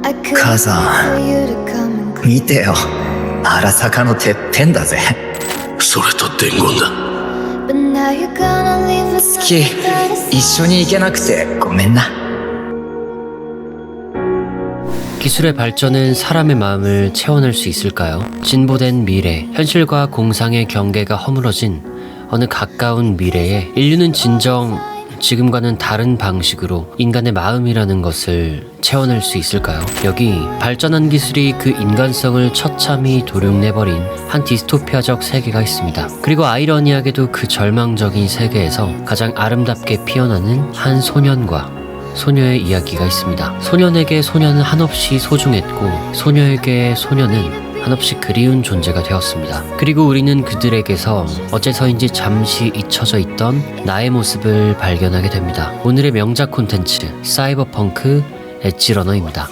母さん、見てよ。荒坂のてっぺんだぜ。それと伝言だ。キ、一緒に行けなくてごめんな。 기술의 발전은 사람의 마음을 채워낼 수 있을까요? 진보된 미래, 현실과 공상의 경계가 허물어진 어느 가까운 미래에 인류는 진정 지금과는 다른 방식으로 인간의 마음이라는 것을 채워낼 수 있을까요? 여기 발전한 기술이 그 인간성을 처참히 도륙내버린 한 디스토피아적 세계가 있습니다. 그리고 아이러니하게도 그 절망적인 세계에서 가장 아름답게 피어나는 한 소년과 소녀의 이야기가 있습니다. 소년에게 소녀는 한없이 소중했고 소녀에게 소녀는 한없이 그리운 존재가 되었습니다. 그리고 우리는 그들에게서 어째서인지 잠시 잊혀져 있던 나의 모습을 발견하게 됩니다. 오늘의 명작 콘텐츠 사이버펑크 엣지러너입니다.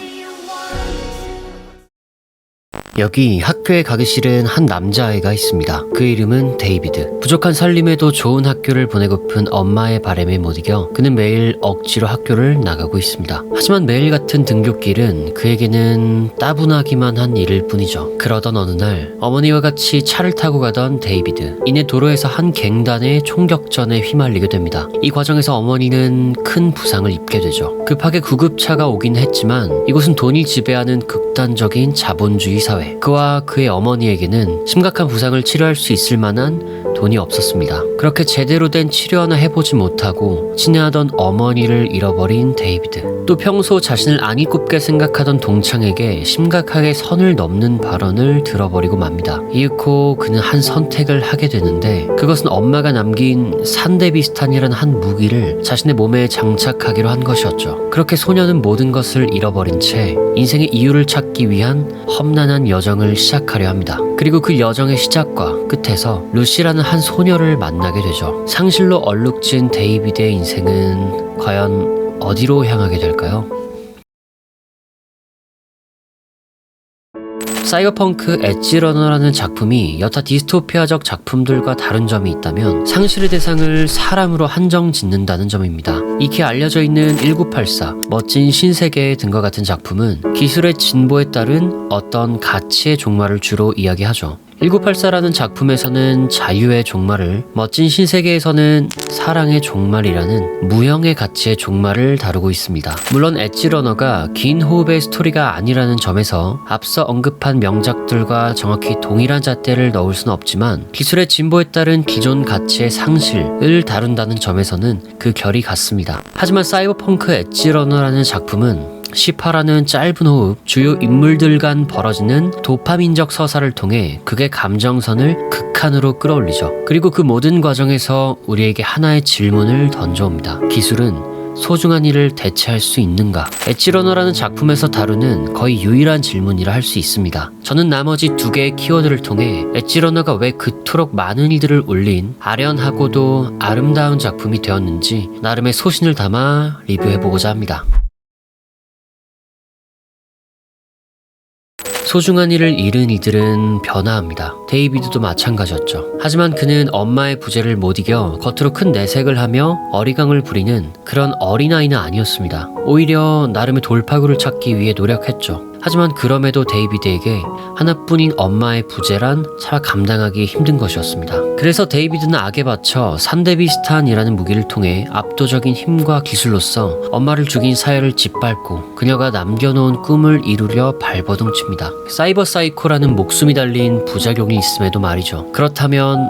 여기 학교에 가기 싫은 한 남자아이가 있습니다. 그 이름은 데이비드. 부족한 살림에도 좋은 학교를 보내고픈 엄마의 바람에 못 이겨 그는 매일 억지로 학교를 나가고 있습니다. 하지만 매일 같은 등굣길은 그에게는 따분하기만 한 일일 뿐이죠. 그러던 어느 날 어머니와 같이 차를 타고 가던 데이비드. 이내 도로에서 한 갱단의 총격전에 휘말리게 됩니다. 이 과정에서 어머니는 큰 부상을 입게 되죠. 급하게 구급차가 오긴 했지만 이곳은 돈이 지배하는 극단적인 자본주의 사회. 그와 그의 어머니에게는 심각한 부상을 치료할 수 있을 만한 돈이 없었습니다. 그렇게 제대로 된 치료 하나 해보지 못하고 친애하던 어머니를 잃어버린 데이비드. 또 평소 자신을 안 이꼽게 생각하던 동창에게 심각하게 선을 넘는 발언을 들어버리고 맙니다. 이윽고 그는 한 선택을 하게 되는데 그것은 엄마가 남긴 산데비스탄이라는 한 무기를 자신의 몸에 장착하기로 한 것이었죠. 그렇게 소녀는 모든 것을 잃어버린 채 인생의 이유를 찾기 위한 험난한 여정을 시작하려 합니다. 그리고 그 여정의 시작과 끝에서 루시라는 한 소녀를 만나게 되죠. 상실로 얼룩진 데이비드의 인생은 과연 어디로 향하게 될까요? 사이버펑크 엣지러너라는 작품이 여타 디스토피아적 작품들과 다른 점이 있다면 상실의 대상을 사람으로 한정 짓는다는 점입니다. 익히 알려져 있는 1984, 멋진 신세계 등과 같은 작품은 기술의 진보에 따른 어떤 가치의 종말을 주로 이야기하죠. 1984라는 작품에서는 자유의 종말을, 멋진 신세계에서는 사랑의 종말이라는 무형의 가치의 종말을 다루고 있습니다. 물론 엣지러너가 긴 호흡의 스토리가 아니라는 점에서 앞서 언급한 명작들과 정확히 동일한 잣대를 넣을 수는 없지만 기술의 진보에 따른 기존 가치의 상실을 다룬다는 점에서는 그 결이 같습니다. 하지만 사이버펑크 엣지러너라는 작품은 18화는 짧은 호흡, 주요 인물들 간 벌어지는 도파민적 서사를 통해 극의 감정선을 극한으로 끌어올리죠. 그리고 그 모든 과정에서 우리에게 하나의 질문을 던져옵니다. 기술은 소중한 일을 대체할 수 있는가? 엣지러너라는 작품에서 다루는 거의 유일한 질문이라 할 수 있습니다. 저는 나머지 두 개의 키워드를 통해 엣지러너가 왜 그토록 많은 이들을 울린 아련하고도 아름다운 작품이 되었는지 나름의 소신을 담아 리뷰해보고자 합니다. 소중한 일을 잃은 이들은 변화합니다. 데이비드도 마찬가지였죠. 하지만 그는 엄마의 부재를 못 이겨 겉으로 큰 내색을 하며 어리광을 부리는 그런 어린아이는 아니었습니다. 오히려 나름의 돌파구를 찾기 위해 노력했죠. 하지만 그럼에도 데이비드에게 하나뿐인 엄마의 부재란 차마 감당하기 힘든 것이었습니다. 그래서 데이비드는 악에 바쳐 산데비스탄이라는 무기를 통해 압도적인 힘과 기술로서 엄마를 죽인 사연을 짓밟고 그녀가 남겨놓은 꿈을 이루려 발버둥칩니다. 사이버 사이코라는 목숨이 달린 부작용이 있음에도 말이죠. 그렇다면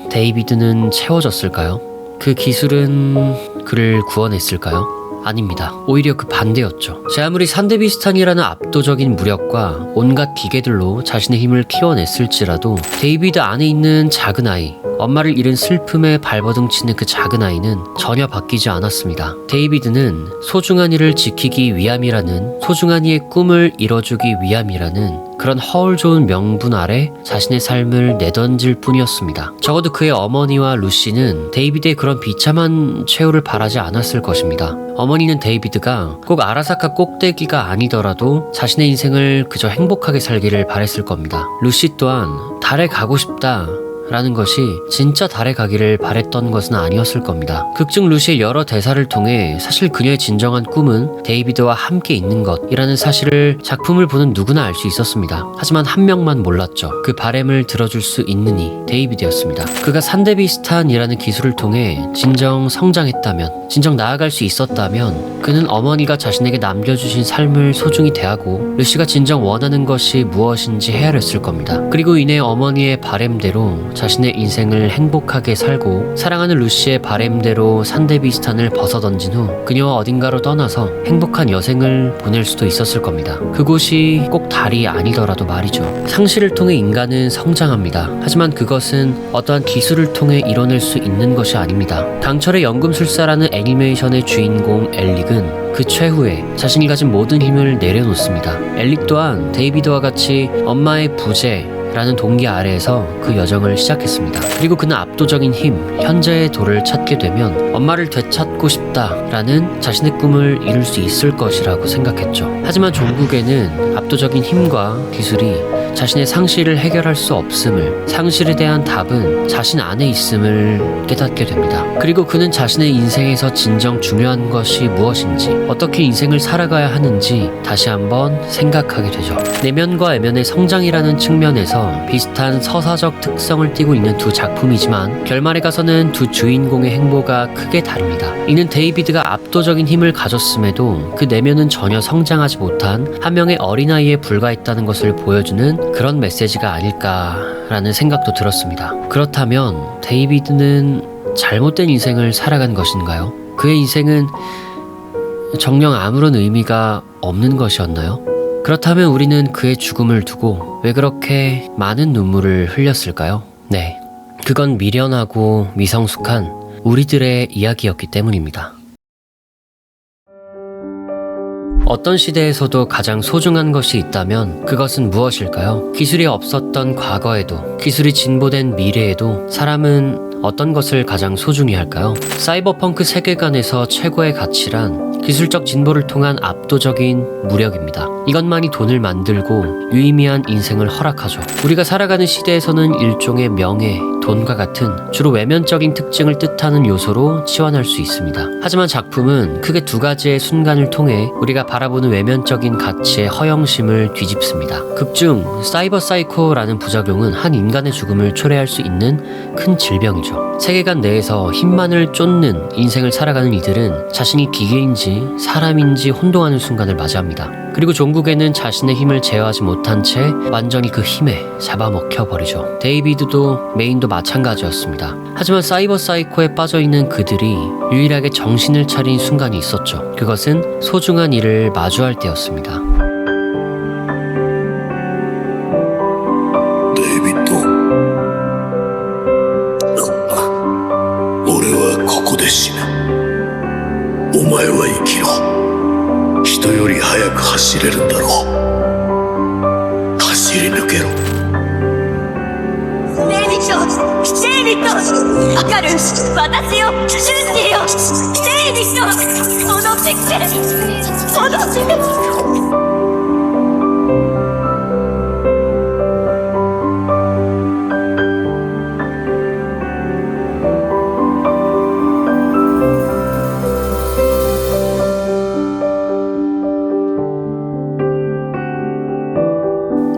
데이비드는 채워졌을까요? 그 기술은 그를 구원했을까요? 아닙니다. 오히려 그 반대였죠. 제 아무리 산데비스탄이라는 압도적인 무력과 온갖 기계들로 자신의 힘을 키워냈을지라도 데이비드 안에 있는 작은 아이, 엄마를 잃은 슬픔에 발버둥치는 그 작은 아이는 전혀 바뀌지 않았습니다. 데이비드는 소중한 이를 지키기 위함이라는, 소중한 이의 꿈을 이뤄주기 위함이라는 그런 허울 좋은 명분 아래 자신의 삶을 내던질 뿐이었습니다. 적어도 그의 어머니와 루시는 데이비드의 그런 비참한 최후를 바라지 않았을 것입니다. 어머니는 데이비드가 꼭 아라사카 꼭대기가 아니더라도 자신의 인생을 그저 행복하게 살기를 바랬을 겁니다. 루시 또한 달에 가고 싶다 라는 것이 진짜 달에 가기를 바랬던 것은 아니었을 겁니다. 극중 루시의 여러 대사를 통해 사실 그녀의 진정한 꿈은 데이비드와 함께 있는 것이라는 사실을 작품을 보는 누구나 알 수 있었습니다. 하지만 한 명만 몰랐죠. 그 바램을 들어줄 수 있는 이 데이비드였습니다. 그가 산데비스탄이라는 기술을 통해 진정 성장했다면, 진정 나아갈 수 있었다면 그는 어머니가 자신에게 남겨주신 삶을 소중히 대하고 루시가 진정 원하는 것이 무엇인지 헤아렸을 겁니다. 그리고 이내 어머니의 바램대로 자신의 인생을 행복하게 살고 사랑하는 루시의 바램대로 산데비스탄을 벗어던진 후 그녀와 어딘가로 떠나서 행복한 여생을 보낼 수도 있었을 겁니다. 그곳이 꼭 달이 아니더라도 말이죠. 상실을 통해 인간은 성장합니다. 하지만 그것은 어떠한 기술을 통해 이뤄낼 수 있는 것이 아닙니다. 강철의 연금술사라는 애니메이션의 주인공 엘릭은 그 최후에 자신이 가진 모든 힘을 내려놓습니다. 엘릭 또한 데이비드와 같이 엄마의 부재 라는 동기 아래에서 그 여정을 시작했습니다. 그리고 그는 압도적인 힘, 현재의 도를 찾게 되면 엄마를 되찾고 싶다라는 자신의 꿈을 이룰 수 있을 것이라고 생각했죠. 하지만 종국에는 압도적인 힘과 기술이 자신의 상실을 해결할 수 없음을, 상실에 대한 답은 자신 안에 있음을 깨닫게 됩니다. 그리고 그는 자신의 인생에서 진정 중요한 것이 무엇인지, 어떻게 인생을 살아가야 하는지 다시 한번 생각하게 되죠. 내면과 애면의 성장이라는 측면에서 비슷한 서사적 특성을 띠고 있는 두 작품이지만 결말에 가서는 두 주인공의 행보가 크게 다릅니다. 이는 데이비드가 압도적인 힘을 가졌음에도 그 내면은 전혀 성장하지 못한 한 명의 어린아이에 불과했다는 것을 보여주는 그런 메시지가 아닐까라는 생각도 들었습니다. 그렇다면 데이비드는 잘못된 인생을 살아간 것인가요? 그의 인생은 정녕 아무런 의미가 없는 것이었나요? 그렇다면 우리는 그의 죽음을 두고 왜 그렇게 많은 눈물을 흘렸을까요? 네, 그건 미련하고 미성숙한 우리들의 이야기였기 때문입니다. 어떤 시대에서도 가장 소중한 것이 있다면 그것은 무엇일까요? 기술이 없었던 과거에도, 기술이 진보된 미래에도 사람은 어떤 것을 가장 소중히 할까요? 사이버펑크 세계관에서 최고의 가치란 기술적 진보를 통한 압도적인 무력입니다. 이것만이 돈을 만들고 유의미한 인생을 허락하죠. 우리가 살아가는 시대에서는 일종의 명예, 돈과 같은 주로 외면적인 특징을 뜻하는 요소로 치환할 수 있습니다. 하지만 작품은 크게 두 가지의 순간을 통해 우리가 바라보는 외면적인 가치의 허영심을 뒤집습니다. 극중 사이버 사이코라는 부작용은 한 인간의 죽음을 초래할 수 있는 큰 질병이죠. 세계관 내에서 힘만을 쫓는 인생을 살아가는 이들은 자신이 기계인지 사람인지 혼동하는 순간을 맞이합니다. 그리고 종국에는 자신의 힘을 제어하지 못한 채 완전히 그 힘에 잡아먹혀 버리죠. 데이비드도 메인도 마찬가지였습니다. 하지만 사이버 사이코에 빠져있는 그들이 유일하게 정신을 차린 순간이 있었죠. 그것은 소중한 일을 마주할 때였습니다. デイビッド、俺はここで死ぬ。お前は生きろ。人より速く走れるんだろう。走り抜けろ。デイビッドわかる、私を信じてよ。デイビッド戻ってきて、戻ってきて。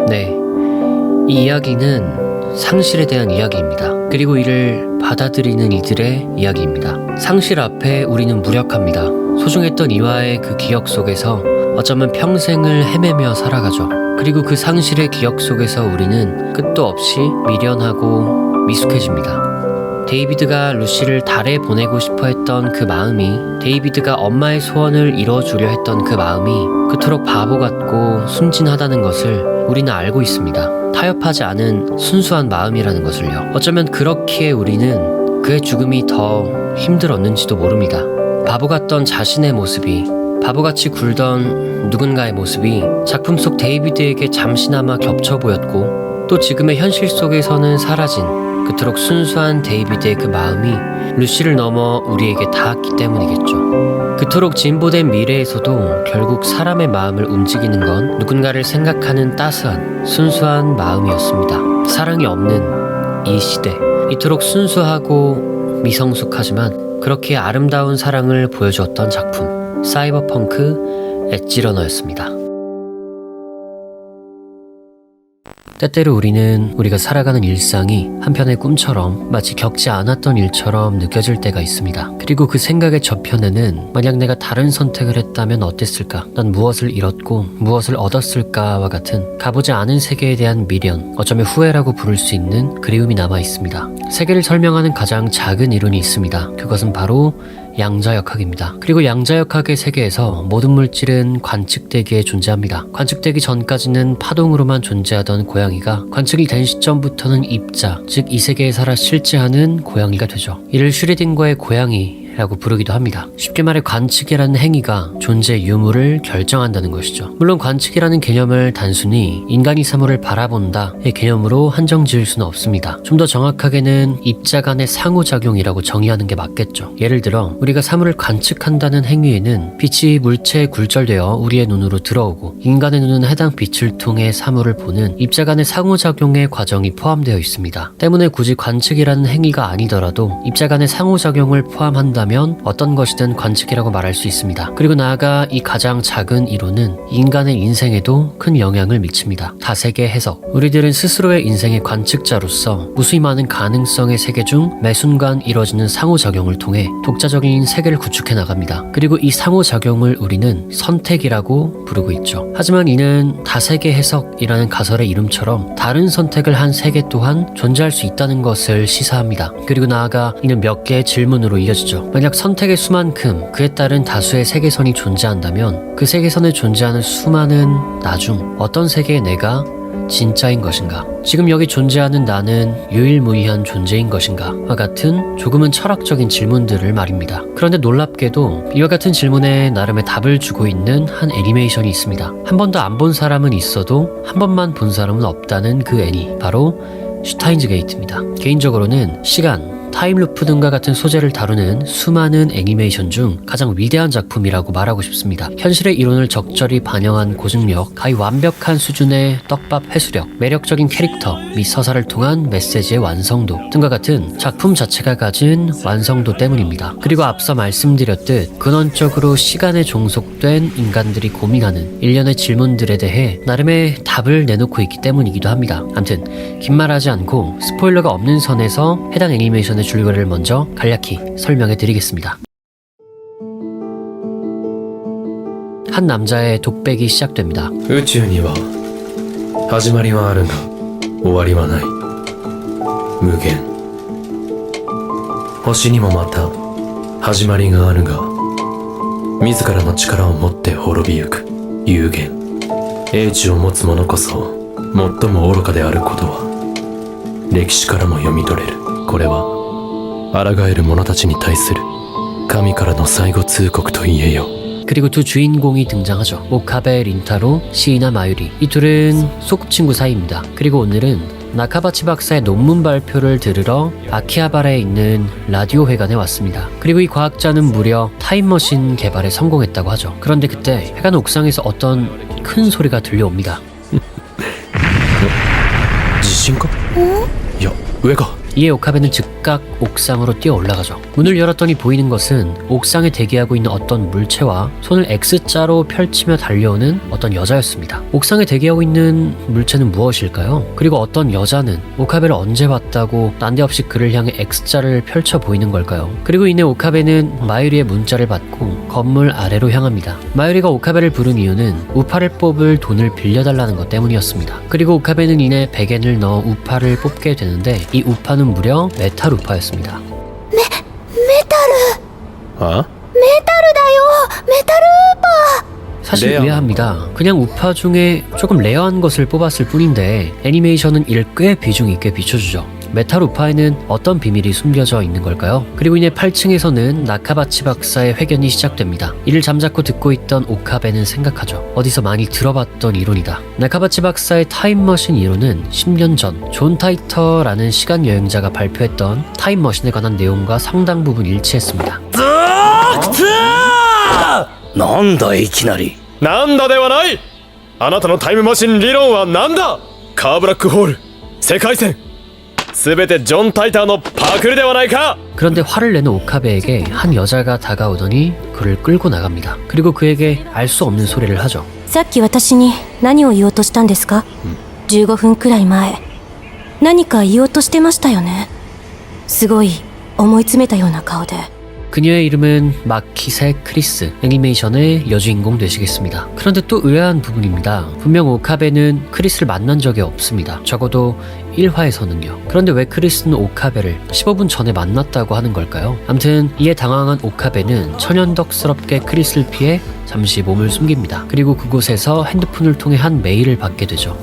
네, 이 이야기는 상실에 대한 이야기입니다. 그리고 이를 받아들이는 이들의 이야기입니다. 상실 앞에 우리는 무력합니다. 소중했던 이와의 그 기억 속에서 어쩌면 평생을 헤매며 살아가죠. 그리고 그 상실의 기억 속에서 우리는 끝도 없이 미련하고 미숙해집니다. 데이비드가 루시를 달에 보내고 싶어 했던 그 마음이, 데이비드가 엄마의 소원을 이뤄주려 했던 그 마음이 그토록 바보 같고 순진하다는 것을 우리는 알고 있습니다. 타협하지 않은 순수한 마음이라는 것을요. 어쩌면 그렇기에 우리는 그의 죽음이 더 힘들었는지도 모릅니다. 바보 같던 자신의 모습이, 바보같이 굴던 누군가의 모습이 작품 속 데이비드에게 잠시나마 겹쳐 보였고, 또 지금의 현실 속에서는 사라진 그토록 순수한 데이비드의 그 마음이 루시를 넘어 우리에게 닿았기 때문이겠죠. 그토록 진보된 미래에서도 결국 사람의 마음을 움직이는 건 누군가를 생각하는 따스한, 순수한 마음이었습니다. 사랑이 없는 이 시대, 이토록 순수하고 미성숙하지만 그렇게 아름다운 사랑을 보여주었던 작품, 사이버펑크 엣지러너였습니다. 때때로 우리는 우리가 살아가는 일상이 한편의 꿈처럼 마치 겪지 않았던 일처럼 느껴질 때가 있습니다. 그리고 그 생각의 저편에는 만약 내가 다른 선택을 했다면 어땠을까? 난 무엇을 잃었고 무엇을 얻었을까와 같은 가보지 않은 세계에 대한 미련, 어쩌면 후회라고 부를 수 있는 그리움이 남아 있습니다. 세계를 설명하는 가장 작은 이론이 있습니다. 그것은 바로 양자역학입니다. 그리고 양자역학의 세계에서 모든 물질은 관측되기에 존재합니다. 관측되기 전까지는 파동으로만 존재하던 고양이가 관측이 된 시점부터는 입자, 즉 이 세계에 살아 실제하는 고양이가 되죠. 이를 슈레딩거의 고양이라고 부르기도 합니다. 쉽게 말해 관측이라는 행위가 존재의 유무를 결정한다는 것이죠. 물론 관측이라는 개념을 단순히 인간이 사물을 바라본다의 개념으로 한정 지을 수는 없습니다. 좀 더 정확하게는 입자 간의 상호작용이라고 정의하는 게 맞겠죠. 예를 들어 우리가 사물을 관측한다는 행위에는 빛이 물체에 굴절되어 우리의 눈으로 들어오고 인간의 눈은 해당 빛을 통해 사물을 보는 입자 간의 상호작용의 과정이 포함되어 있습니다. 때문에 굳이 관측이라는 행위가 아니더라도 입자 간의 상호작용을 포함한다면 어떤 것이든 관측이라고 말할 수 있습니다. 그리고 나아가 이 가장 작은 이론은 인간의 인생에도 큰 영향을 미칩니다. 다세계 해석. 우리들은 스스로의 인생의 관측자로서 무수히 많은 가능성의 세계 중 매 순간 이뤄지는 상호작용을 통해 독자적인 세계를 구축해 나갑니다. 그리고 이 상호작용을 우리는 선택이라고 부르고 있죠. 하지만 이는 다세계 해석이라는 가설의 이름처럼 다른 선택을 한 세계 또한 존재할 수 있다는 것을 시사합니다. 그리고 나아가 이는 몇 개의 질문으로 이어지죠. 만약 선택의 수만큼 그에 따른 다수의 세계선이 존재한다면 그 세계선에 존재하는 수많은 나 중 어떤 세계의 내가 진짜인 것인가? 지금 여기 존재하는 나는 유일무이한 존재인 것인가? 와 같은 조금은 철학적인 질문들을 말입니다. 그런데 놀랍게도 이와 같은 질문에 나름의 답을 주고 있는 한 애니메이션이 있습니다. 한 번도 안 본 사람은 있어도 한 번만 본 사람은 없다는 그 애니, 바로 슈타인즈 게이트입니다. 개인적으로는 시간, 타임루프 등과 같은 소재를 다루는 수많은 애니메이션 중 가장 위대한 작품이라고 말하고 싶습니다. 현실의 이론을 적절히 반영한 고증력, 가히 완벽한 수준의 떡밥 회수력, 매력적인 캐릭터 및 서사를 통한 메시지의 완성도 등과 같은 작품 자체가 가진 완성도 때문입니다. 그리고 앞서 말씀드렸듯 근원적으로 시간에 종속된 인간들이 고민하는 일련의 질문들에 대해 나름의 답을 내놓고 있기 때문이기도 합니다. 암튼 긴 말하지 않고 스포일러가 없는 선에서 해당 애니메이션의 줄거리를 먼저 간략히 설명해 드리겠습니다. 한 남자의 독백이 시작됩니다. 宇宙には始まりはあるが終わりはない無限星にもまた始まりがあるが自らの力を持って滅びゆく有限英知を持つ者こそ最も愚かであることは歴史からも読み取れる。これは抗える者たちに対する神からの最後通告と言えよ。 그리고 두 주인공이 등장하죠. 오카베 린타로, 시이나 마유리. 이 둘은 소꿉친구 사이입니다. 그리고 오늘은 나카바치 박사의 논문 발표를 들으러 아키하바라에 있는 라디오 회관에 왔습니다. 그리고 이 과학자는 무려 타임머신 개발에 성공했다고 하죠. 그런데 그때 회관 옥상에서 어떤 큰 소리가 들려옵니다. 地震か？いや、上か。 이에 오카베는 즉각 옥상으로 뛰어 올라가죠. 문을 열었더니 보이는 것은 옥상에 대기하고 있는 어떤 물체와 손을 X자로 펼치며 달려오는 어떤 여자였습니다. 옥상에 대기하고 있는 물체는 무엇일까요? 그리고 어떤 여자는 오카베를 언제 봤다고 난데없이 그를 향해 X자를 펼쳐 보이는 걸까요? 그리고 이내 오카베는 마유리의 문자를 받고 건물 아래로 향합니다. 마유리가 오카베를 부른 이유는 우파를 뽑을 돈을 빌려달라는 것 때문이었습니다. 그리고 오카베는 이내 100엔을 넣어 우파를 뽑게 되는데 이 우파는 무려 메탈 우파였습니다. 메타르 あ？ 메타르다요 메타르 우파 사실 레어한 의아합니다. 그냥 우파 중에 조금 레어한 것을 뽑았을 뿐인데 애니메이션은 이를 꽤 비중 있게 비춰주죠. 메탈 우파에는 어떤 비밀이 숨겨져 있는 걸까요? 그리고 이내 8층에서는 나카바치 박사의 회견이 시작됩니다. 이를 잠자코 듣고 있던 오카베는 생각하죠. 어디서 많이 들어봤던 이론이다. 나카바치 박사의 타임머신 이론은 10년 전 존 타이터라는 시간여행자가 발표했던 타임머신에 관한 내용과 상당 부분 일치했습니다. なんだいきなり。なんだではない。あなたのタイムマシン理論は何だ。カーブラックホール世界線全てジョン・タイターのパクリではないか。 그런데 화를 내는 오카베에게 한 여자가 다가오더니 그를 끌고 나갑니다. 그리고 그에게 알 수 없는 소리를 하죠. さっき私に何を言おうとしたんですか？15分くらい前何か言おうとしてましたよね。すごい思い詰めたような顔で。 그녀의 이름은 마키세 크리스, 애니메이션의 여주인공 되시겠습니다. 그런데 또 의아한 부분입니다. 분명 오카베는 크리스를 만난 적이 없습니다. 적어도 1화에서는요. 그런데 왜 크리스는 오카베를 15분 전에 만났다고 하는 걸까요? 암튼 이에 당황한 오카베는 천연덕스럽게 크리스를 피해 잠시 몸을 숨깁니다. 그리고 그곳에서 핸드폰을 통해 한 메일을 받게 되죠.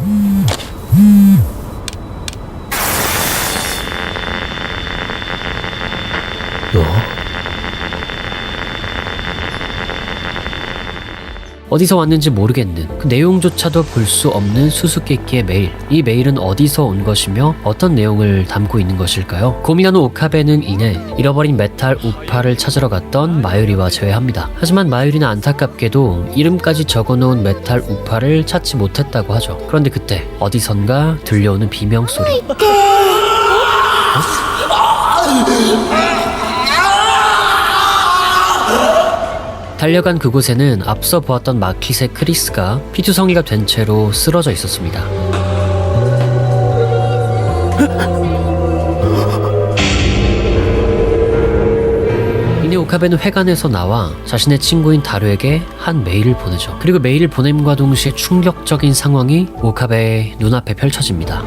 어디서 왔는지 모르겠는 그 내용조차도 볼 수 없는 수수께끼의 메일. 이 메일은 어디서 온 것이며 어떤 내용을 담고 있는 것일까요? 고민하는 오카베는 이내 잃어버린 메탈 우파를 찾으러 갔던 마유리와 재회합니다. 하지만 마유리는 안타깝게도 이름까지 적어놓은 메탈 우파를 찾지 못했다고 하죠. 그런데 그때 어디선가 들려오는 비명소리. 달려간 그곳에는 앞서 보았던 마키세 크리스가 피투성이가 된 채로 쓰러져 있었습니다. 이내 오카베는 회관에서 나와 자신의 친구인 다루에게 한 메일을 보내죠. 그리고 메일을 보냄과 동시에 충격적인 상황이 오카베의 눈앞에 펼쳐집니다.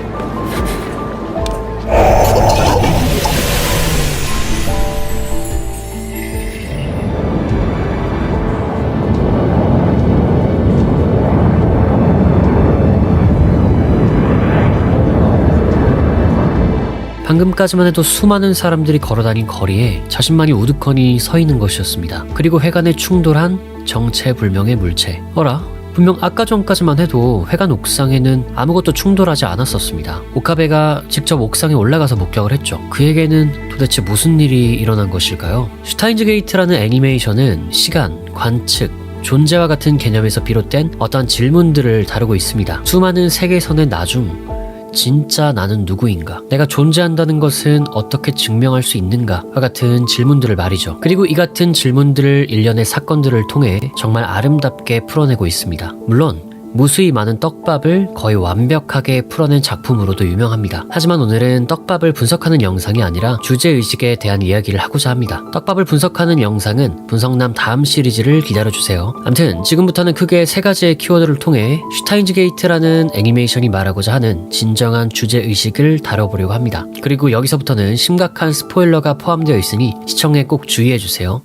방금까지만 해도 수많은 사람들이 걸어다닌 거리에 자신만이 우두커니 서 있는 것이었습니다. 그리고 회관에 충돌한 정체불명의 물체. 어라? 분명 아까 전까지만 해도 회관 옥상에는 아무것도 충돌하지 않았었습니다. 오카베가 직접 옥상에 올라가서 목격을 했죠. 그에게는 도대체 무슨 일이 일어난 것일까요? 슈타인즈 게이트라는 애니메이션은 시간, 관측, 존재와 같은 개념에서 비롯된 어떠한 질문들을 다루고 있습니다. 수많은 세계선의 나중 진짜 나는 누구인가? 내가 존재한다는 것은 어떻게 증명할 수 있는가?와 같은 질문들을 말이죠. 그리고 이 같은 질문들을 일련의 사건들을 통해 정말 아름답게 풀어내고 있습니다. 물론 무수히 많은 떡밥을 거의 완벽하게 풀어낸 작품으로도 유명합니다. 하지만 오늘은 떡밥을 분석하는 영상이 아니라 주제의식에 대한 이야기를 하고자 합니다. 떡밥을 분석하는 영상은 분석남 다음 시리즈를 기다려주세요. 암튼 지금부터는 크게 세 가지의 키워드를 통해 슈타인즈 게이트라는 애니메이션이 말하고자 하는 진정한 주제의식을 다뤄보려고 합니다. 그리고 여기서부터는 심각한 스포일러가 포함되어 있으니 시청에 꼭 주의해주세요.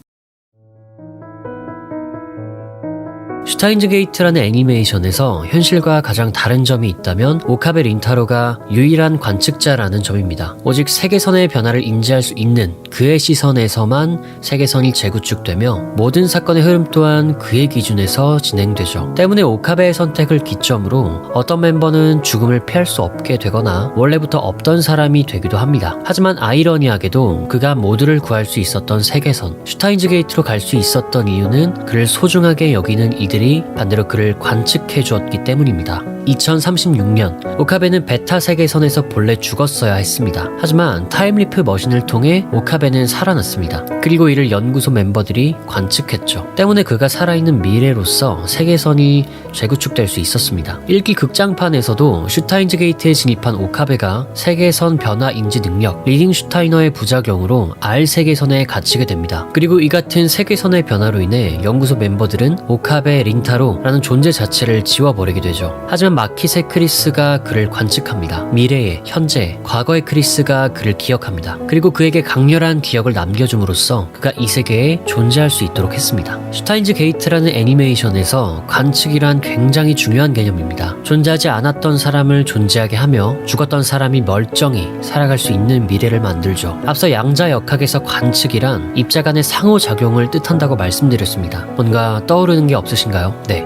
슈타인즈 게이트라는 애니메이션에서 현실과 가장 다른 점이 있다면 오카베 린타로가 유일한 관측자라는 점입니다. 오직 세계선의 변화를 인지할 수 있는 그의 시선에서만 세계선이 재구축되며 모든 사건의 흐름 또한 그의 기준에서 진행되죠. 때문에 오카베의 선택을 기점으로 어떤 멤버는 죽음을 피할 수 없게 되거나 원래부터 없던 사람이 되기도 합니다. 하지만 아이러니하게도 그가 모두를 구할 수 있었던 세계선, 슈타인즈 게이트로 갈 수 있었던 이유는 그를 소중하게 여기는 이들이 반대로 그를 관측해 주었기 때문입니다. 2036년 오카베는 베타 세계선에서 본래 죽었어야 했습니다. 하지만 타임리프 머신을 통해 오카베는 살아났습니다. 그리고 이를 연구소 멤버들이 관측했죠. 때문에 그가 살아있는 미래로서 세계선이 재구축될 수 있었습니다. 1기 극장판에서도 슈타인즈 게이트에 진입한 오카베가 세계선 변화 인지 능력, 리딩 슈타이너의 부작용으로 R 세계선에 갇히게 됩니다. 그리고 이 같은 세계선의 변화로 인해 연구소 멤버들은 오카베 린타로라는 존재 자체를 지워버리게 되죠. 하지만 마키세 크리스가 그를 관측합니다. 미래의, 현재, 과거의 크리스가 그를 기억합니다. 그리고 그에게 강렬한 기억을 남겨줌으로써 그가 이 세계에 존재할 수 있도록 했습니다. 슈타인즈 게이트라는 애니메이션에서 관측이란 굉장히 중요한 개념입니다. 존재하지 않았던 사람을 존재하게 하며 죽었던 사람이 멀쩡히 살아갈 수 있는 미래를 만들죠. 앞서 양자역학에서 관측이란 입자 간의 상호작용을 뜻한다고 말씀드렸습니다. 뭔가 떠오르는 게 없으신가요? 네.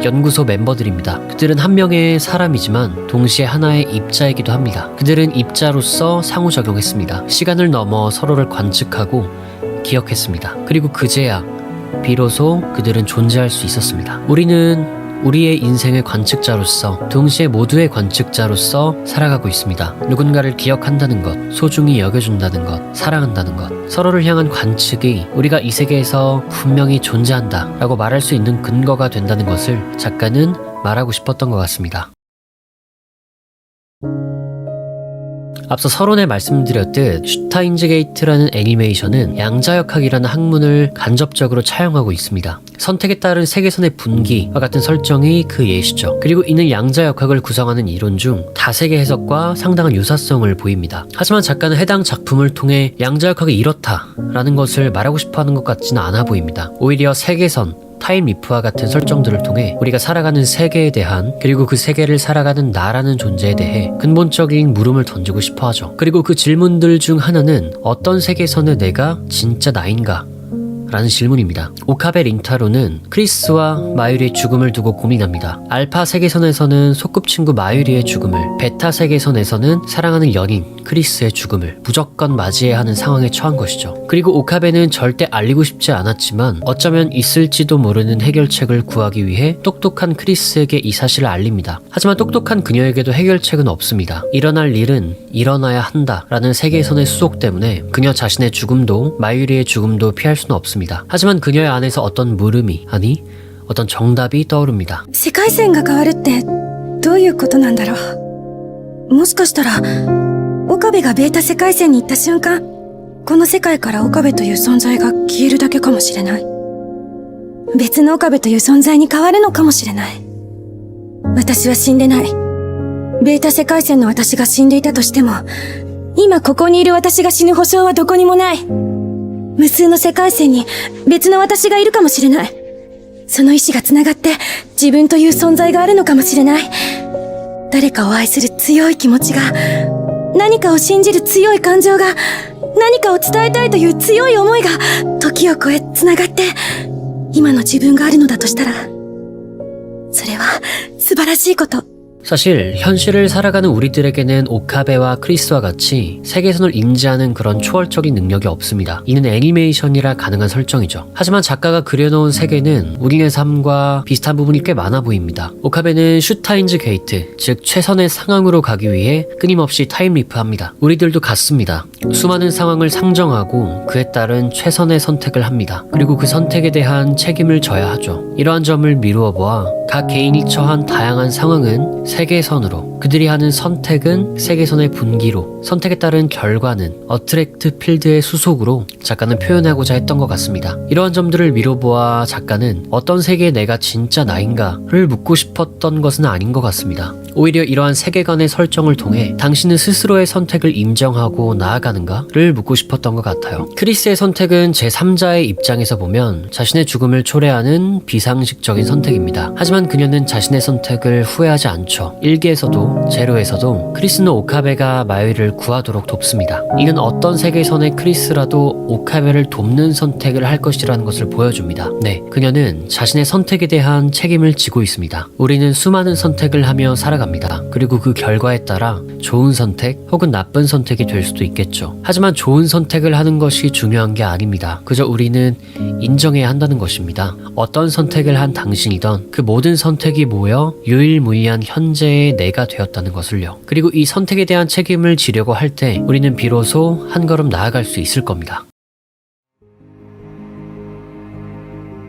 연구소 멤버들입니다. 그들은 한 명의 사람이지만 동시에 하나의 입자이기도 합니다. 그들은 입자로서 상호작용했습니다. 시간을 넘어 서로를 관측하고 기억했습니다. 그리고 그제야 비로소 그들은 존재할 수 있었습니다. 우리는 우리의 인생의 관측자로서, 동시에 모두의 관측자로서 살아가고 있습니다. 누군가를 기억한다는 것, 소중히 여겨준다는 것, 사랑한다는 것, 서로를 향한 관측이 우리가 이 세계에서 분명히 존재한다 라고 말할 수 있는 근거가 된다는 것을 작가는 말하고 싶었던 것 같습니다. 앞서 서론에 말씀드렸듯 슈타인즈 게이트라는 애니메이션은 양자역학이라는 학문을 간접적으로 차용하고 있습니다. 선택에 따른 세계선의 분기와 같은 설정이 그 예시죠. 그리고 이는 양자역학을 구성하는 이론 중 다세계 해석과 상당한 유사성을 보입니다. 하지만 작가는 해당 작품을 통해 양자역학이 이렇다라는 것을 말하고 싶어하는 것 같지는 않아 보입니다. 오히려 세계선, 타임리프와 같은 설정들을 통해 우리가 살아가는 세계에 대한, 그리고 그 세계를 살아가는 나라는 존재에 대해 근본적인 물음을 던지고 싶어 하죠. 그리고 그 질문들 중 하나는 어떤 세계선의 내가 진짜 나인가? 라는 질문입니다. 오카베 린타로는 크리스와 마유리의 죽음을 두고 고민합니다. 알파 세계선에서는 소꿉친구 마유리의 죽음을, 베타 세계선에서는 사랑하는 연인 크리스의 죽음을 무조건 맞이해야 하는 상황에 처한 것이죠. 그리고 오카베는 절대 알리고 싶지 않았지만 어쩌면 있을지도 모르는 해결책을 구하기 위해 똑똑한 크리스에게 이 사실을 알립니다. 하지만 똑똑한 그녀에게도 해결책은 없습니다. 일어날 일은 일어나야 한다라는 세계선의 수속 때문에 그녀 자신의 죽음도 마유리의 죽음도 피할 수는 없습니다. 하지만 그녀의 안에서 어떤 물음이, 아니 어떤 정답이 떠오릅니다. 世界線が変わるってどういうことなんだろう。もしかしたら岡部がベータ世界線に行った瞬間、この世界から岡部という存在が消えるだけかもしれない。別の岡部という存在に変わるのかもしれない。私は死んでない。ベータ世界線の私が死んでいたとしても、今ここにいる私が死ぬ保証はどこにもない。無数の世界線に別の私がいるかもしれない。その意志がつながって自分という存在があるのかもしれない。誰かを愛する強い気持ちが、何かを信じる強い感情が、何かを伝えたいという強い思いが時を超えつながって今の自分があるのだとしたら、それは素晴らしいこと。 사실 현실을 살아가는 우리들에게는 오카베와 크리스와 같이 세계선을 인지하는 그런 초월적인 능력이 없습니다. 이는 애니메이션이라 가능한 설정이죠. 하지만 작가가 그려놓은 세계는 우리의 삶과 비슷한 부분이 꽤 많아 보입니다. 오카베는 슈타인즈 게이트, 즉 최선의 상황으로 가기 위해 끊임없이 타임리프합니다. 우리들도 같습니다. 수많은 상황을 상정하고 그에 따른 최선의 선택을 합니다. 그리고 그 선택에 대한 책임을 져야 하죠. 이러한 점을 미루어 보아 각 개인이 처한 다양한 상황은 세계선으로, 그들이 하는 선택은 세계선의 분기로, 선택에 따른 결과는 어트랙트 필드의 수속으로 작가는 표현하고자 했던 것 같습니다. 이러한 점들을 미뤄보아 작가는 어떤 세계의 내가 진짜 나인가를 묻고 싶었던 것은 아닌 것 같습니다. 오히려 이러한 세계관의 설정을 통해 당신은 스스로의 선택을 인정하고 나아가는가를 묻고 싶었던 것 같아요. 크리스의 선택은 제3자의 입장에서 보면 자신의 죽음을 초래하는 비상식적인 선택입니다. 하지만 그녀는 자신의 선택을 후회하지 않죠. 1기에서도 제로에서도 크리스는 오카베가 마유리를 구하도록 돕습니다. 이는 어떤 세계선의 크리스라도 오카베를 돕는 선택을 할 것이라는 것을 보여줍니다. 네, 그녀는 자신의 선택에 대한 책임을 지고 있습니다. 우리는 수많은 선택을 하며 살아갑니다. 그리고 그 결과에 따라 좋은 선택 혹은 나쁜 선택이 될 수도 있겠죠. 하지만 좋은 선택을 하는 것이 중요한 게 아닙니다. 그저 우리는 인정해야 한다는 것입니다. 어떤 선택을 한 당신이던 그 모든 선택이 모여 유일무이한 현재의 내가 되었다는 것을요. 그리고 이 선택에 대한 책임을 지려고 할 때 우리는 비로소 한 걸음 나아갈 수 있을 겁니다.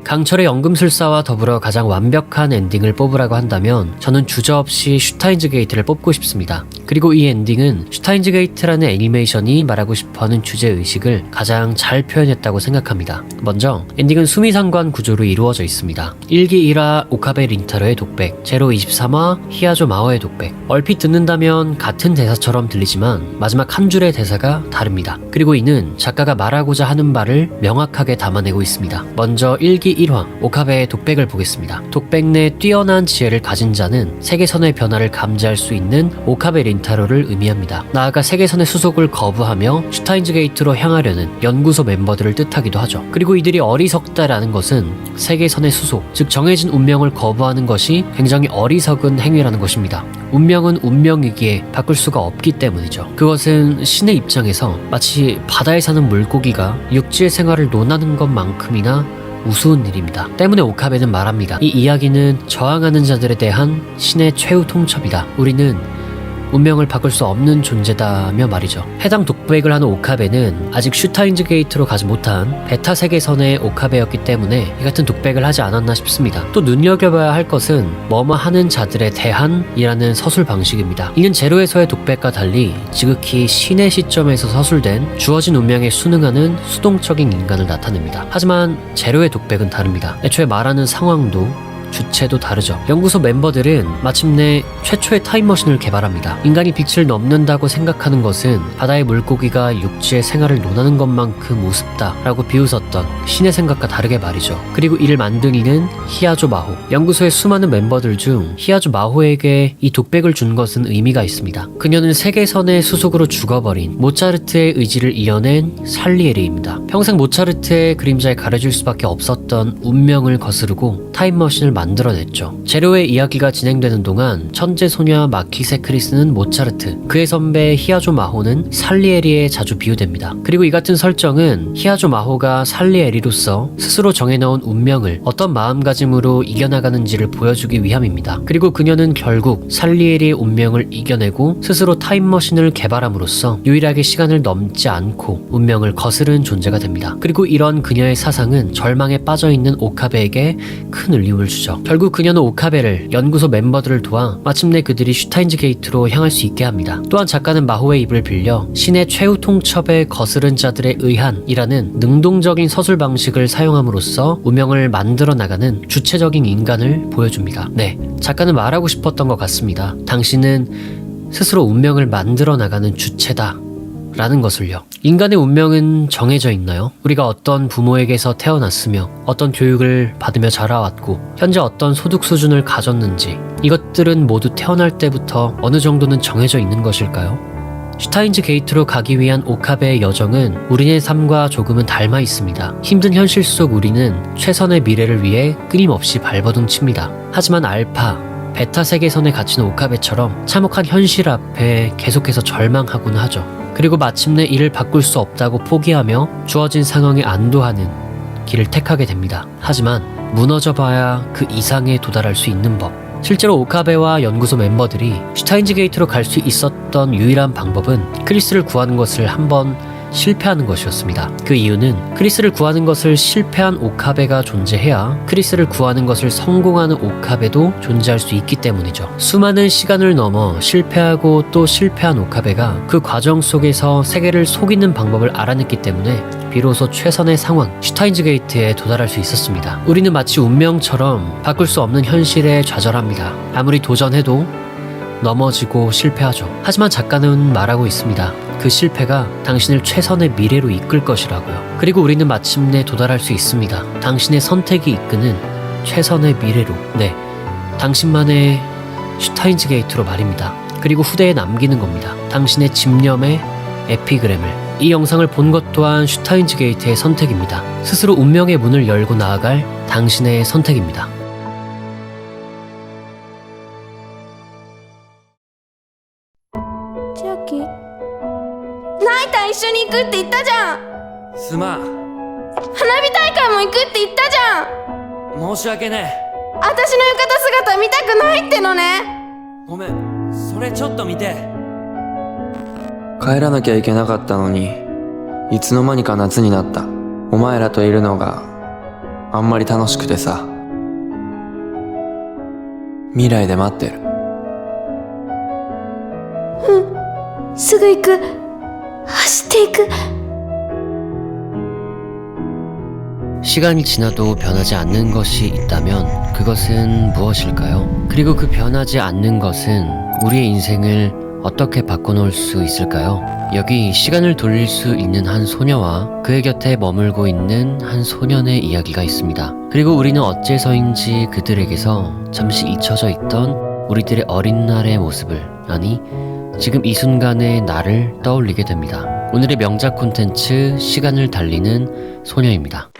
강철의 연금술사와 더불어 가장 완벽한 엔딩을 뽑으라고 한다면 저는 주저없이 슈타인즈 게이트를 뽑고 싶습니다. 그리고 이 엔딩은 슈타인즈 게이트라는 애니메이션이 말하고 싶어하는 주제의식을 가장 잘 표현했다고 생각합니다. 먼저 엔딩은 수미상관 구조로 이루어져 있습니다. 1기 1화 오카베 린타로의 독백, 제로 23화 히야조 마오의 독백. 얼핏 듣는다면 같은 대사처럼 들리지만 마지막 한 줄의 대사가 다릅니다. 그리고 이는 작가가 말하고자 하는 바를 명확하게 담아내고 있습니다. 먼저 1기 1화 오카베의 독백을 보겠습니다. 독백 내 뛰어난 지혜를 가진 자는 세계선의 변화를 감지할 수 있는 오카베 린타로를 의미합니다. 나아가 세계선의 수속을 거부하며 슈타인즈 게이트로 향하려는 연구소 멤버들을 뜻하기도 하죠. 그리고 이들이 어리석다라는 것은 세계선의 수속, 즉 정해진 운명을 거부하는 것이 굉장히 어리석은 행위라는 것입니다. 운명은 운명이기에 바꿀 수가 없기 때문이죠. 그것은 신의 입장에서 마치 바다에 사는 물고기가 육지의 생활을 논하는 것만큼이나 우스운 일입니다. 때문에 오카베는 말합니다. 이 이야기는 저항하는 자들에 대한 신의 최후 통첩이다. 우리는 운명을 바꿀 수 없는 존재다며 말이죠. 해당 독백을 하는 오카베는 아직 슈타인즈 게이트로 가지 못한 베타 세계선의 오카베였기 때문에 이 같은 독백을 하지 않았나 싶습니다. 또 눈여겨봐야 할 것은 뭐뭐 하는 자들에 대한이라는 서술 방식입니다. 이는 제로에서의 독백과 달리 지극히 신의 시점에서 서술된 주어진 운명에 순응하는 수동적인 인간을 나타냅니다. 하지만 제로의 독백은 다릅니다. 애초에 말하는 상황도 주체도 다르죠. 연구소 멤버들은 마침내 최초의 타임머신을 개발합니다. 인간이 빛을 넘는다고 생각하는 것은 바다의 물고기가 육지의 생활을 논하는 것만큼 우습다라고 비웃었던 신의 생각과 다르게 말이죠. 그리고 이를 만든 이는 히야조 마호. 연구소의 수많은 멤버들 중 히야조 마호에게 이 독백을 준 것은 의미가 있습니다. 그녀는 세계선의 수속으로 죽어버린 모차르트의 의지를 이어낸 살리에리입니다. 평생 모차르트의 그림자에 가려질 수밖에 없었던 운명을 거스르고 타임머신을 만들어냈죠. 제로의 이야기가 진행되는 동안 천재 소녀 마키세 크리스는 모차르트, 그의 선배 히야조 마호는 살리에리에 자주 비유됩니다. 그리고 이 같은 설정은 히야조 마호가 살리에리로서 스스로 정해놓은 운명을 어떤 마음가짐으로 이겨나가는지를 보여주기 위함입니다. 그리고 그녀는 결국 살리에리의 운명을 이겨내고 스스로 타임머신을 개발함으로써 유일하게 시간을 넘지 않고 운명을 거스른 존재가 됩니다. 그리고 이런 그녀의 사상은 절망에 빠져있는 오카베에게 큰 울림을 주죠. 결국 그녀는 오카베를 연구소 멤버들을 도와 마침내 그들이 슈타인즈 게이트로 향할 수 있게 합니다. 또한 작가는 마호의 입을 빌려 신의 최후 통첩에 거스른 자들에 의한이라는 능동적인 서술 방식을 사용함으로써 운명을 만들어 나가는 주체적인 인간을 보여줍니다. 네, 작가는 말하고 싶었던 것 같습니다. 당신은 스스로 운명을 만들어 나가는 주체다 라는 것을요. 인간의 운명은 정해져 있나요? 우리가 어떤 부모에게서 태어났으며 어떤 교육을 받으며 자라왔고 현재 어떤 소득 수준을 가졌는지 이것들은 모두 태어날 때부터 어느 정도는 정해져 있는 것일까요? 슈타인즈 게이트로 가기 위한 오카베의 여정은 우리의 삶과 조금은 닮아 있습니다. 힘든 현실 속 우리는 최선의 미래를 위해 끊임없이 발버둥 칩니다. 하지만 알파, 베타 세계선에 갇힌 오카베처럼 참혹한 현실 앞에 계속해서 절망하곤 하죠. 그리고 마침내 이를 바꿀 수 없다고 포기하며 주어진 상황에 안도하는 길을 택하게 됩니다. 하지만 무너져봐야 그 이상에 도달할 수 있는 법. 실제로 오카베와 연구소 멤버들이 슈타인즈 게이트로 갈 수 있었던 유일한 방법은 크리스를 구하는 것을 한번 실패하는 것이었습니다. 그 이유는 크리스를 구하는 것을 실패한 오카베가 존재해야 크리스를 구하는 것을 성공하는 오카베도 존재할 수 있기 때문이죠. 수많은 시간을 넘어 실패하고 또 실패한 오카베가 그 과정 속에서 세계를 속이는 방법을 알아냈기 때문에 비로소 최선의 상황, 슈타인즈 게이트에 도달할 수 있었습니다. 우리는 마치 운명처럼 바꿀 수 없는 현실에 좌절합니다. 아무리 도전해도 넘어지고 실패하죠. 하지만 작가는 말하고 있습니다. 그 실패가 당신을 최선의 미래로 이끌 것이라고요. 그리고 우리는 마침내 도달할 수 있습니다. 당신의 선택이 이끄는 최선의 미래로. 네, 당신만의 슈타인즈 게이트로 말입니다. 그리고 후대에 남기는 겁니다. 당신의 집념의 에피그램을. 이 영상을 본 것 또한 슈타인즈 게이트의 선택입니다. 스스로 운명의 문을 열고 나아갈 당신의 선택입니다. 千秋ナイター一緒に行くって言ったじゃん。すまん。花火大会も行くって言ったじゃん。申し訳ね私の浴衣姿見たくないってのね。え。ごめん、それちょっと見て。帰らなきゃいけなかったのに、いつの間にか夏になった。お前らといるのがあんまり楽しくてさ。未来で待ってる。すぐ行く。走っていく。 시간이 지나도 변하지 않는 것이 있다면 그것은 무엇일까요? 그리고 그 변하지 않는 것은 우리의 인생을 어떻게 바꿔놓을 수 있을까요? 여기 시간을 돌릴 수 있는 한 소녀와 그의 곁에 머물고 있는 한 소년의 이야기가 있습니다. 그리고 우리는 어째서인지 그들에게서 잠시 잊혀져 있던 우리들의 어린 날의 모습을, 아니 지금 이 순간의 나를 떠올리게 됩니다. 오늘의 명작 콘텐츠 시간을 달리는 소녀입니다.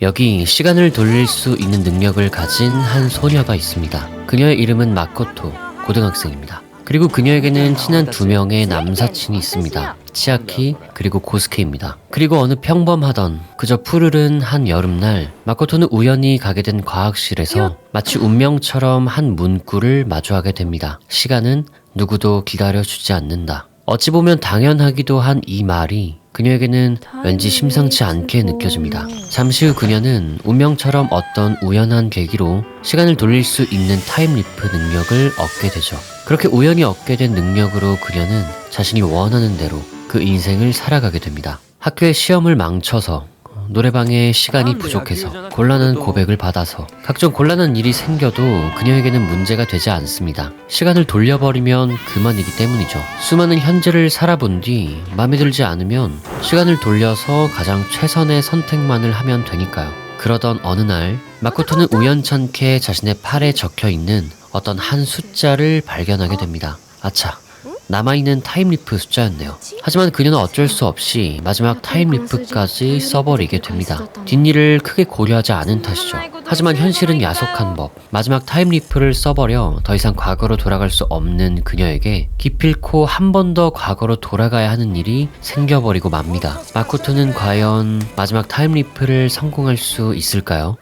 여기 시간을 돌릴 수 있는 능력을 가진 한 소녀가 있습니다. 그녀의 이름은 마코토, 고등학생입니다. 그리고 그녀에게는 친한 2명의 남사친이 있습니다. 치아키, 그리고 고스케입니다. 그리고 어느 평범하던 그저 푸르른 한 여름날 마코토는 우연히 가게 된 과학실에서 마치 운명처럼 한 문구를 마주하게 됩니다. 시간은 누구도 기다려주지 않는다. 어찌 보면 당연하기도 한 이 말이 그녀에게는 왠지 심상치 않게 느껴집니다. 잠시 후 그녀는 운명처럼 어떤 우연한 계기로 시간을 돌릴 수 있는 타임리프 능력을 얻게 되죠. 그렇게 우연히 얻게 된 능력으로 그녀는 자신이 원하는 대로 그 인생을 살아가게 됩니다. 학교의 시험을 망쳐서, 노래방에 시간이 부족해서, 곤란한 고백을 받아서, 각종 곤란한 일이 생겨도 그녀에게는 문제가 되지 않습니다. 시간을 돌려버리면 그만이기 때문이죠. 수많은 현재를 살아본 뒤 마음에 들지 않으면 시간을 돌려서 가장 최선의 선택만을 하면 되니까요. 그러던 어느 날 마코토는 우연찮게 자신의 팔에 적혀있는 어떤 한 숫자를 발견하게 됩니다. 아차, 남아있는 타임리프 숫자였네요. 하지만 그녀는 어쩔 수 없이 마지막 타임리프까지 써버리게 됩니다. 뒷일을 크게 고려하지 않은 탓이죠. 하지만 현실은 야속한 법. 마지막 타임리프를 써버려 더 이상 과거로 돌아갈 수 없는 그녀에게 기필코 한 번 더 과거로 돌아가야 하는 일이 생겨버리고 맙니다. 마코토는 과연 마지막 타임리프를 성공할 수 있을까요?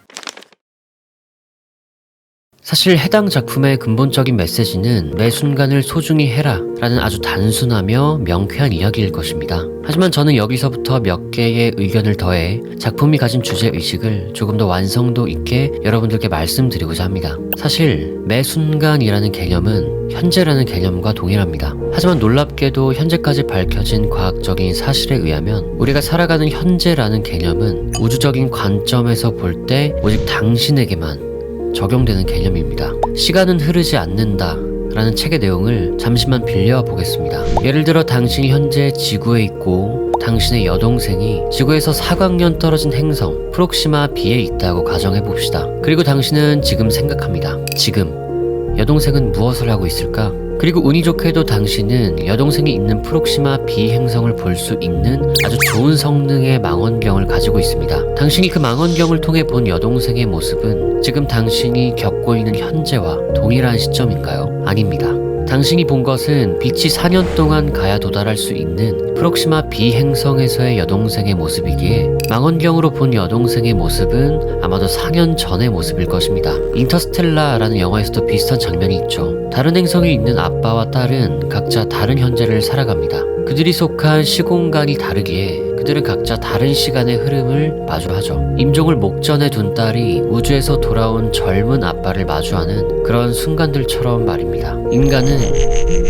사실 해당 작품의 근본적인 메시지는 매 순간을 소중히 해라 라는 아주 단순하며 명쾌한 이야기일 것입니다. 하지만 저는 여기서부터 몇 개의 의견을 더해 작품이 가진 주제의식을 조금 더 완성도 있게 여러분들께 말씀드리고자 합니다. 사실 매 순간이라는 개념은 현재라는 개념과 동일합니다. 하지만 놀랍게도 현재까지 밝혀진 과학적인 사실에 의하면 우리가 살아가는 현재라는 개념은 우주적인 관점에서 볼 때 오직 당신에게만 적용되는 개념입니다. 시간은 흐르지 않는다 라는 책의 내용을 잠시만 빌려보겠습니다. 예를 들어 당신이 현재 지구에 있고 당신의 여동생이 지구에서 4광년 떨어진 행성 프록시마 B에 있다고 가정해봅시다. 그리고 당신은 지금 생각합니다. 지금 여동생은 무엇을 하고 있을까? 그리고 운이 좋게도 당신은 여동생이 있는 프록시마 B 행성을 볼 수 있는 아주 좋은 성능의 망원경을 가지고 있습니다. 당신이 그 망원경을 통해 본 여동생의 모습은 지금 당신이 겪고 있는 현재와 동일한 시점인가요? 아닙니다. 당신이 본 것은 빛이 4년 동안 가야 도달할 수 있는 프록시마 B 행성에서의 여동생의 모습이기에 망원경으로 본 여동생의 모습은 아마도 4년 전의 모습일 것입니다. 인터스텔라라는 영화에서도 비슷한 장면이 있죠. 다른 행성에 있는 아빠와 딸은 각자 다른 현재를 살아갑니다. 그들이 속한 시공간이 다르기에 그들은 각자 다른 시간의 흐름을 마주하죠. 임종을 목전에 둔 딸이 우주에서 돌아온 젊은 아빠를 마주하는 그런 순간들처럼 말입니다. 인간은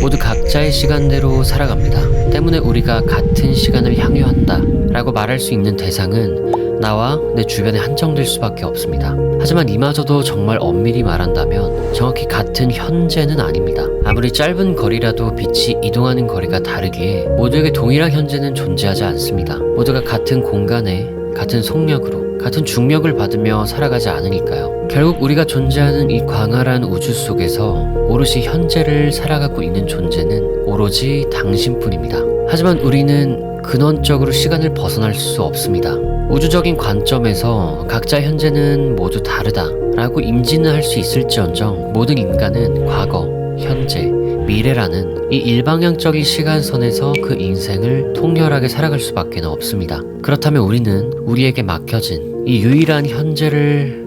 모두 각자의 시간대로 살아갑니다. 때문에 우리가 같은 시간을 향유한다 라고 말할 수 있는 대상은 나와 내 주변에 한정될 수밖에 없습니다. 하지만 이마저도 정말 엄밀히 말한다면 정확히 같은 현재는 아닙니다. 아무리 짧은 거리라도 빛이 이동하는 거리가 다르기에 모두에게 동일한 현재는 존재하지 않습니다. 모두가 같은 공간에 같은 속력으로 같은 중력을 받으며 살아가지 않으니까요. 결국 우리가 존재하는 이 광활한 우주 속에서 오롯이 현재를 살아가고 있는 존재는 오로지 당신뿐입니다. 하지만 우리는 근원적으로 시간을 벗어날 수 없습니다. 우주적인 관점에서 각자의 현재는 모두 다르다 라고 임진을 할 수 있을지언정 모든 인간은 과거, 현재, 미래라는 이 일방향적인 시간선에서 그 인생을 통렬하게 살아갈 수밖에 없습니다. 그렇다면 우리는 우리에게 맡겨진 이 유일한 현재를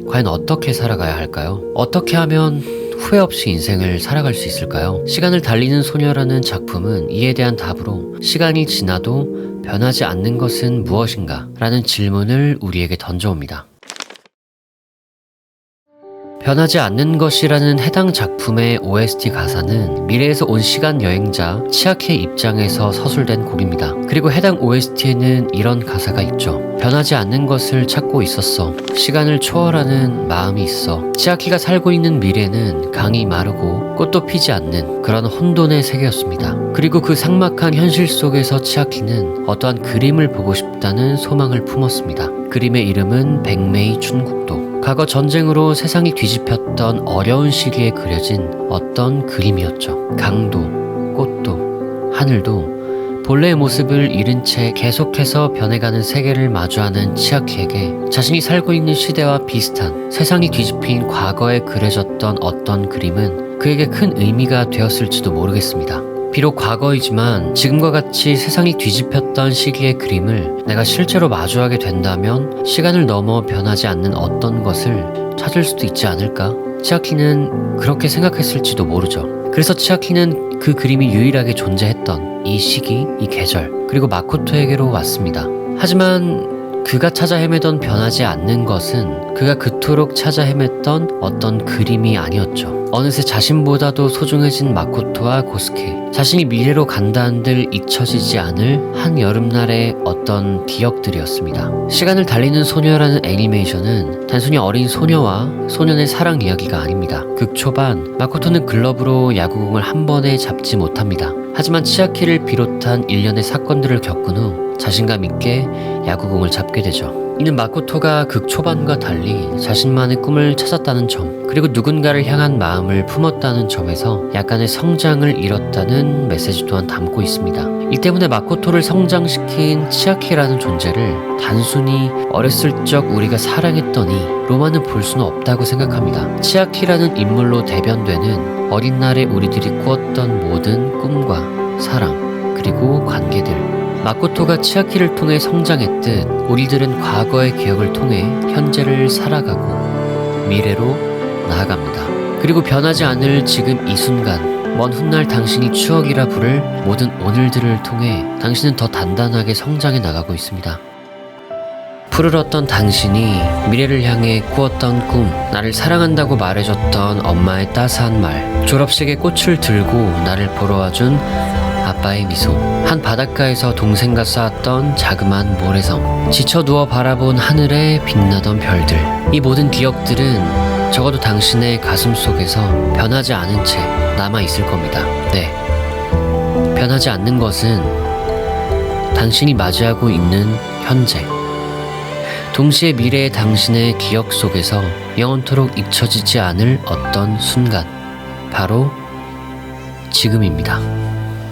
과연 어떻게 살아가야 할까요? 어떻게 하면 후회 없이 인생을 살아갈 수 있을까요? 시간을 달리는 소녀라는 작품은 이에 대한 답으로 시간이 지나도 변하지 않는 것은 무엇인가? 라는 질문을 우리에게 던져옵니다. 변하지 않는 것이라는 해당 작품의 OST 가사는 미래에서 온 시간 여행자 치아키의 입장에서 서술된 곡입니다. 그리고 해당 OST에는 이런 가사가 있죠. 변하지 않는 것을 찾고 있었어. 시간을 초월하는 마음이 있어. 치아키가 살고 있는 미래는 강이 마르고 꽃도 피지 않는 그런 혼돈의 세계였습니다. 그리고 그 삭막한 현실 속에서 치아키는 어떠한 그림을 보고 싶다는 소망을 품었습니다. 그림의 이름은 백메이 춘국도. 과거 전쟁으로 세상이 뒤집혔던 어려운 시기에 그려진 어떤 그림이었죠. 강도, 꽃도, 하늘도 본래의 모습을 잃은 채 계속해서 변해가는 세계를 마주하는 치아키에게 자신이 살고 있는 시대와 비슷한 세상이 뒤집힌 과거에 그려졌던 어떤 그림은 그에게 큰 의미가 되었을지도 모르겠습니다. 비록 과거이지만 지금과 같이 세상이 뒤집혔던 시기의 그림을 내가 실제로 마주하게 된다면 시간을 넘어 변하지 않는 어떤 것을 찾을 수도 있지 않을까? 치아키는 그렇게 생각했을지도 모르죠. 그래서 치아키는 그 그림이 유일하게 존재했던 이 시기, 이 계절, 그리고 마코토에게로 왔습니다. 하지만 그가 찾아 헤매던 변하지 않는 것은 그가 그토록 찾아 헤맸던 어떤 그림이 아니었죠. 어느새 자신보다도 소중해진 마코토와 고스케, 자신이 미래로 간다한들 잊혀지지 않을 한 여름날의 어떤 기억들이었습니다. 시간을 달리는 소녀라는 애니메이션은 단순히 어린 소녀와 소년의 사랑 이야기가 아닙니다. 극 초반 마코토는 글러브로 야구공을 한 번에 잡지 못합니다. 하지만 치아키를 비롯한 일련의 사건들을 겪은 후 자신감 있게 야구공을 잡게 되죠. 이는 마코토가 극 초반과 달리 자신만의 꿈을 찾았다는 점, 그리고 누군가를 향한 마음을 품었다는 점에서 약간의 성장을 이뤘다는 메시지 또한 담고 있습니다. 이 때문에 마코토를 성장시킨 치아키라는 존재를 단순히 어렸을 적 우리가 사랑했더니 로만은 볼 수는 없다고 생각합니다. 치아키라는 인물로 대변되는 어린 날에 우리들이 꾸었던 모든 꿈과 사랑, 그리고 관계들, 마코토가 치아키를 통해 성장했듯 우리들은 과거의 기억을 통해 현재를 살아가고 미래로 나아갑니다. 그리고 변하지 않을 지금 이 순간, 먼 훗날 당신이 추억이라 부를 모든 오늘들을 통해 당신은 더 단단하게 성장해 나가고 있습니다. 푸르렀던 당신이 미래를 향해 꾸었던 꿈, 나를 사랑한다고 말해줬던 엄마의 따스한 말, 졸업식에 꽃을 들고 나를 보러 와준 아빠의 미소, 한 바닷가에서 동생과 쌓았던 자그마한 모래성, 지쳐 누워 바라본 하늘에 빛나던 별들, 이 모든 기억들은 적어도 당신의 가슴 속에서 변하지 않은 채 남아있을 겁니다. 네, 변하지 않는 것은 당신이 맞이하고 있는 현재, 동시에 미래의 당신의 기억 속에서 영원토록 잊혀지지 않을 어떤 순간, 바로 지금입니다.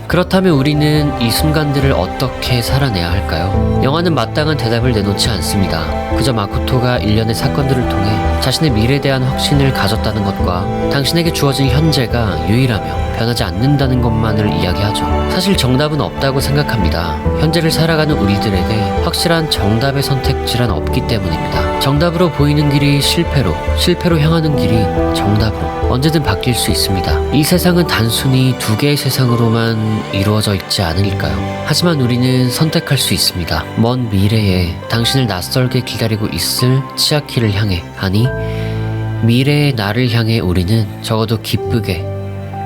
그렇다면 우리는 이 순간들을 어떻게 살아내야 할까요? 영화는 마땅한 대답을 내놓지 않습니다. 그저 마코토가 일련의 사건들을 통해 자신의 미래에 대한 확신을 가졌다는 것과 당신에게 주어진 현재가 유일하며 변하지 않는다는 것만을 이야기하죠. 사실 정답은 없다고 생각합니다. 현재를 살아가는 우리들에게 확실한 정답의 선택지란 없기 때문입니다. 정답으로 보이는 길이 실패로, 실패로 향하는 길이 정답으로 언제든 바뀔 수 있습니다. 이 세상은 단순히 두 개의 세상으로만 이루어져 있지 않으니까요. 하지만 우리는 선택할 수 있습니다. 먼 미래에 당신을 낯설게 기다리고 있을 치아키를 향해, 아니 미래의 나를 향해 우리는 적어도 기쁘게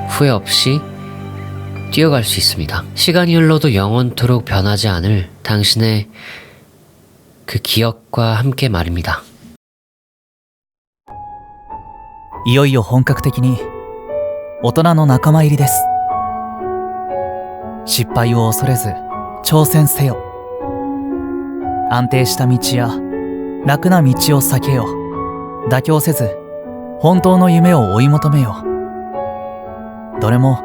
후회 없이 뛰어갈 수 있습니다. 시간이 흘러도 영원토록 변하지 않을 당신의 그 기억과 함께 말입니다. いよいよ本格的に大人の仲間入りです。失敗を恐れず挑戦せよ。安定した道や楽な道を避けよ。妥協せず本当の夢を追い求めよ。どれも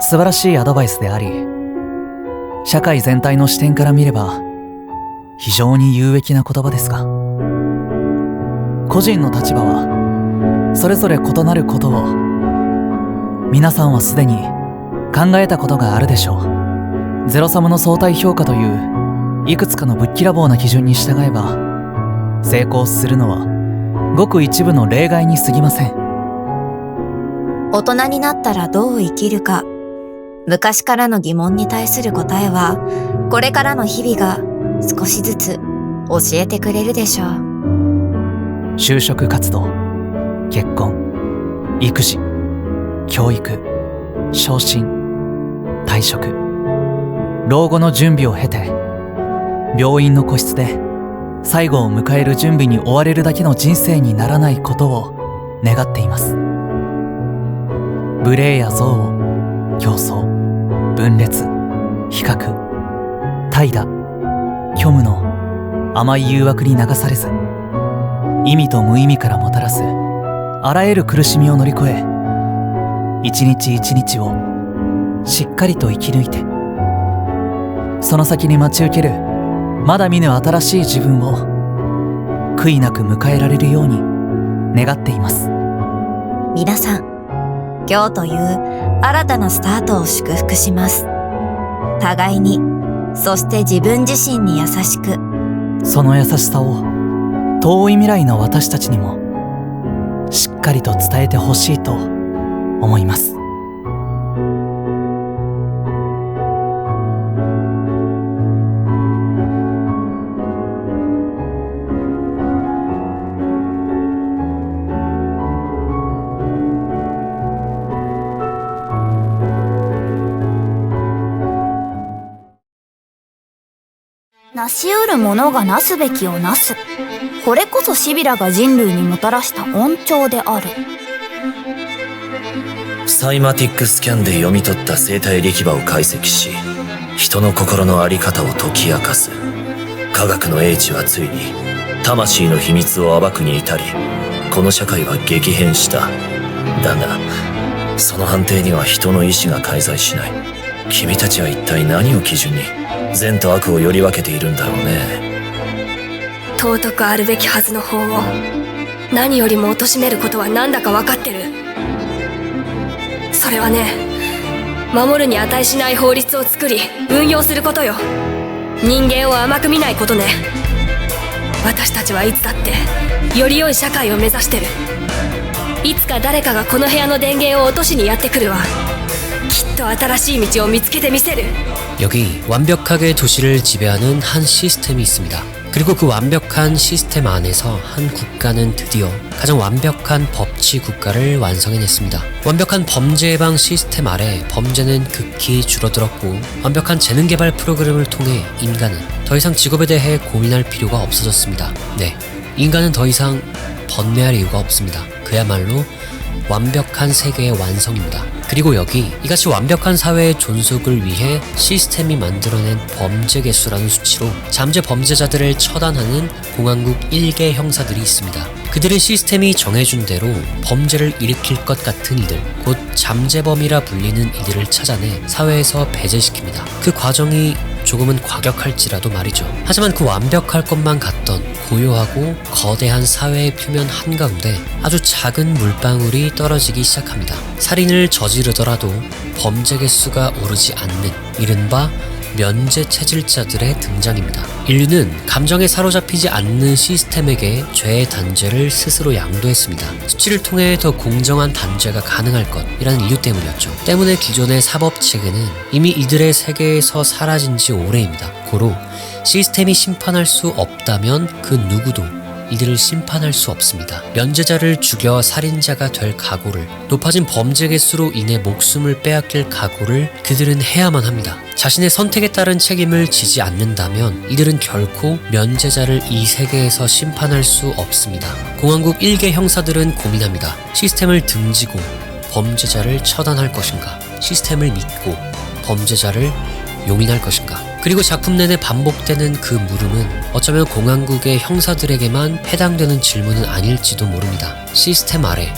素晴らしいアドバイスであり、社会全体の視点から見れば非常に有益な言葉ですが、個人の立場はそれぞれ異なることを皆さんはすでに考えたことがあるでしょう。ゼロサムの相対評価といういくつかのぶっきらぼうな基準に従えば成功するのはごく一部の例外に過ぎません。大人になったらどう生きるか、昔からの疑問に対する答えはこれからの日々が少しずつ教えてくれるでしょう。就職活動、結婚、育児、教育、昇進、退職、老後の準備を経て病院の個室で最後を迎える準備に追われるだけの人生にならないことを願っています。無礼や憎悪、競争、分裂、比較、怠惰、虚無の甘い誘惑に流されず、意味と無意味からもたらすあらゆる苦しみを乗り越え、一日一日をしっかりと生き抜いて、その先に待ち受けるまだ見ぬ新しい自分を悔いなく迎えられるように願っています。皆さん、今日という新たなスタートを祝福します。互いに、そして自分自身に優しく。その優しさを遠い未来の私たちにもしっかりと伝えてほしいと思います。成し得るものがなすべきをなす。これこそシビラが人類にもたらした恩寵である。サイマティックスキャンで読み取った生態力場を解析し、人の心の在り方を解き明かす。科学の英知はついに魂の秘密を暴くに至り、この社会は激変した。だがその判定には人の意志が介在しない。君たちは一体何を基準に善と悪をより分けているんだろうね。尊くあるべきはずの法を何よりも貶めることはなんだか分かってる。それはね、守るに値しない法律を作り運用することよ。人間を甘く見ないことね。私たちはいつだってより良い社会を目指してる。いつか誰かがこの部屋の電源を落としにやってくるわ。きっと新しい道を見つけてみせる。 여기 완벽하게 도시를 지배하는 한 시스템이 있습니다. 그리고 그 완벽한 시스템 안에서 한 국가는 드디어 가장 완벽한 법치 국가를 완성해냈습니다. 완벽한 범죄 예방 시스템 아래 범죄는 극히 줄어들었고, 완벽한 재능 개발 프로그램을 통해 인간은 더 이상 직업에 대해 고민할 필요가 없어졌습니다. 네, 인간은 더 이상 번뇌할 이유가 없습니다. 그야말로 완벽한 세계의 완성입니다. 그리고 여기 이같이 완벽한 사회의 존속을 위해 시스템이 만들어낸 범죄 개수라는 수치로 잠재 범죄자들을 처단하는 공안국 1개 형사들이 있습니다. 그들은 시스템이 정해준 대로 범죄를 일으킬 것 같은 이들, 곧 잠재범이라 불리는 이들을 찾아내 사회에서 배제시킵니다. 그 과정이 조금은 과격할지라도 말이죠. 하지만 그 완벽할 것만 같던 고요하고 거대한 사회의 표면 한가운데 아주 작은 물방울이 떨어지기 시작합니다. 살인을 저지르더라도 범죄 개수가 오르지 않는 이른바 면제 체질자들의 등장입니다. 인류는 감정에 사로잡히지 않는 시스템에게 죄의 단죄를 스스로 양도했습니다. 수치를 통해 더 공정한 단죄가 가능할 것이라는 이유 때문이었죠. 때문에 기존의 사법 체계는 이미 이들의 세계에서 사라진 지 오래입니다. 고로 시스템이 심판할 수 없다면 그 누구도 이들을 심판할 수 없습니다. 면제자를 죽여 살인자가 될 각오를, 높아진 범죄 개수로 인해 목숨을 빼앗길 각오를 그들은 해야만 합니다. 자신의 선택에 따른 책임을 지지 않는다면 이들은 결코 면제자를 이 세계에서 심판할 수 없습니다. 공안국 1개 형사들은 고민합니다. 시스템을 등지고 범죄자를 처단할 것인가, 시스템을 믿고 범죄자를 용인할 것인가. 그리고 작품 내내 반복되는 그 물음은 어쩌면 공안국의 형사들에게만 해당되는 질문은 아닐지도 모릅니다. 시스템 아래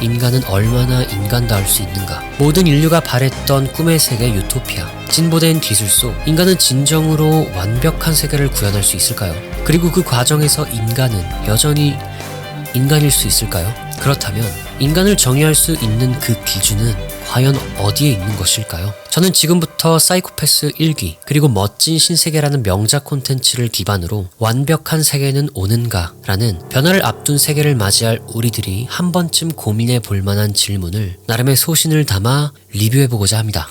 인간은 얼마나 인간다울 수 있는가? 모든 인류가 바랬던 꿈의 세계 유토피아, 진보된 기술 속 인간은 진정으로 완벽한 세계를 구현할 수 있을까요? 그리고 그 과정에서 인간은 여전히 인간일 수 있을까요? 그렇다면 인간을 정의할 수 있는 그 기준은 과연 어디에 있는 것일까요? 저는 지금부터 사이코패스 1기 그리고 멋진 신세계라는 명작 콘텐츠를 기반으로 완벽한 세계는 오는가? 라는 변화를 앞둔 세계를 맞이할 우리들이 한 번쯤 고민해 볼 만한 질문을 나름의 소신을 담아 리뷰해보고자 합니다.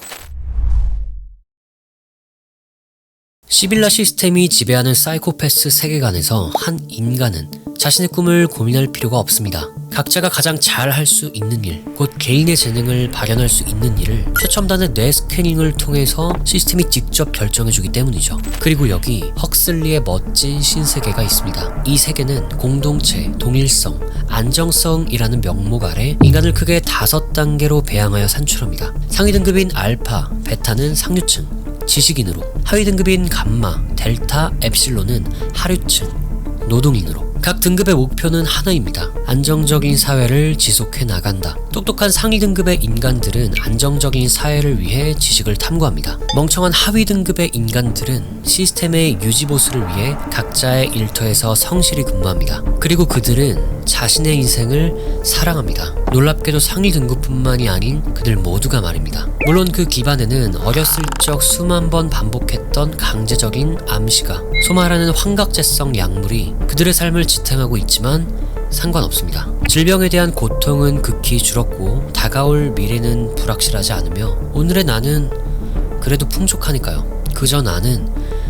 시빌라 시스템이 지배하는 사이코패스 세계관에서 한 인간은 자신의 꿈을 고민할 필요가 없습니다. 각자가 가장 잘 할 수 있는 일, 곧 개인의 재능을 발현할 수 있는 일을 최첨단의 뇌 스캐닝을 통해서 시스템이 직접 결정해주기 때문이죠. 그리고 여기 헉슬리의 멋진 신세계가 있습니다. 이 세계는 공동체, 동일성, 안정성이라는 명목 아래 인간을 크게 5단계로 배양하여 산출합니다. 상위 등급인 알파, 베타는 상류층, 지식인으로, 하위 등급인 감마, 델타, 엡실론은 하류층, 노동인으로, 각 등급의 목표는 하나입니다. 안정적인 사회를 지속해 나간다. 똑똑한 상위 등급의 인간들은 안정적인 사회를 위해 지식을 탐구합니다. 멍청한 하위 등급의 인간들은 시스템의 유지보수를 위해 각자의 일터에서 성실히 근무합니다. 그리고 그들은 자신의 인생을 사랑합니다. 놀랍게도 상위 등급뿐만이 아닌 그들 모두가 말입니다. 물론 그 기반에는 어렸을 적 수만 번 반복했던 강제적인 암시가 소마라는 환각제성 약물이 그들의 삶을 지탱하고 있지만 상관없습니다. 질병에 대한 고통은 극히 줄었고 다가올 미래는 불확실하지 않으며 오늘의 나는 그래도 풍족하니까요. 그저 나는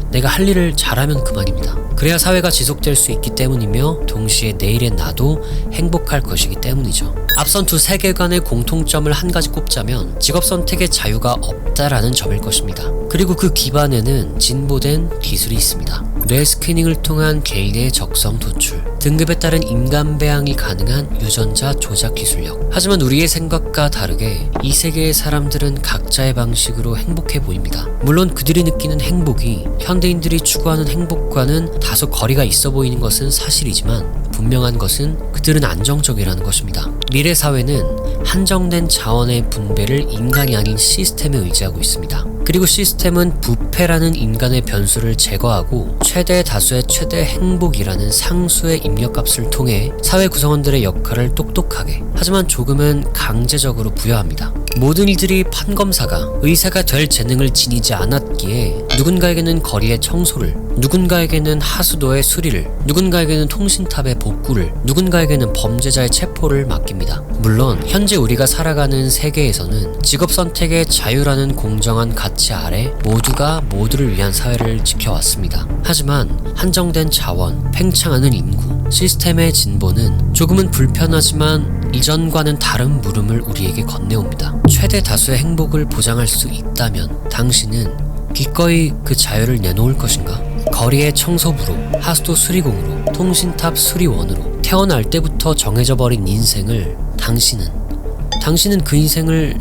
내가 할 일을 잘하면 그만입니다. 그래야 사회가 지속될 수 있기 때문이며 동시에 내일의 나도 행복할 것이기 때문이죠. 앞선 두 세계관의 공통점을 한 가지 꼽자면 직업 선택의 자유가 없다라는 점일 것입니다. 그리고 그 기반에는 진보된 기술이 있습니다. 뇌 스캐닝을 통한 개인의 적성 도출, 등급에 따른 인간 배양이 가능한 유전자 조작 기술력. 하지만 우리의 생각과 다르게 이 세계의 사람들은 각자의 방식으로 행복해 보입니다. 물론 그들이 느끼는 행복이 현대인들이 추구하는 행복과는 다소 거리가 있어 보이는 것은 사실이지만 분명한 것은 그들은 안정적이라는 것입니다. 미래 사회는 한정된 자원의 분배를 인간이 아닌 시스템에 의지하고 있습니다. 그리고 시스템은 부패라는 인간의 변수를 제거하고 최대 다수의 최대 행복이라는 상수의 입력값을 통해 사회 구성원들의 역할을 똑똑하게 하지만 조금은 강제적으로 부여합니다. 모든 이들이 판검사가 의사가 될 재능을 지니지 않았기에 누군가에게는 거리의 청소를, 누군가에게는 하수도의 수리를, 누군가에게는 통신탑의 복구를, 누군가에게는 범죄자의 체포를 맡깁니다. 물론 현재 우리가 살아가는 세계에서는 직업 선택의 자유라는 공정한 가치 아래 모두가 모두를 위한 사회를 지켜왔습니다. 하지만 한정된 자원, 팽창하는 인구, 시스템의 진보는 조금은 불편하지만 이전과는 다른 물음을 우리에게 건네옵니다. 최대 다수의 행복을 보장할 수 있다면 당신은 기꺼이 그 자유를 내놓을 것인가? 거리의 청소부로, 하수도 수리공으로, 통신탑 수리원으로 태어날 때부터 정해져 버린 인생을 당신은 그 인생을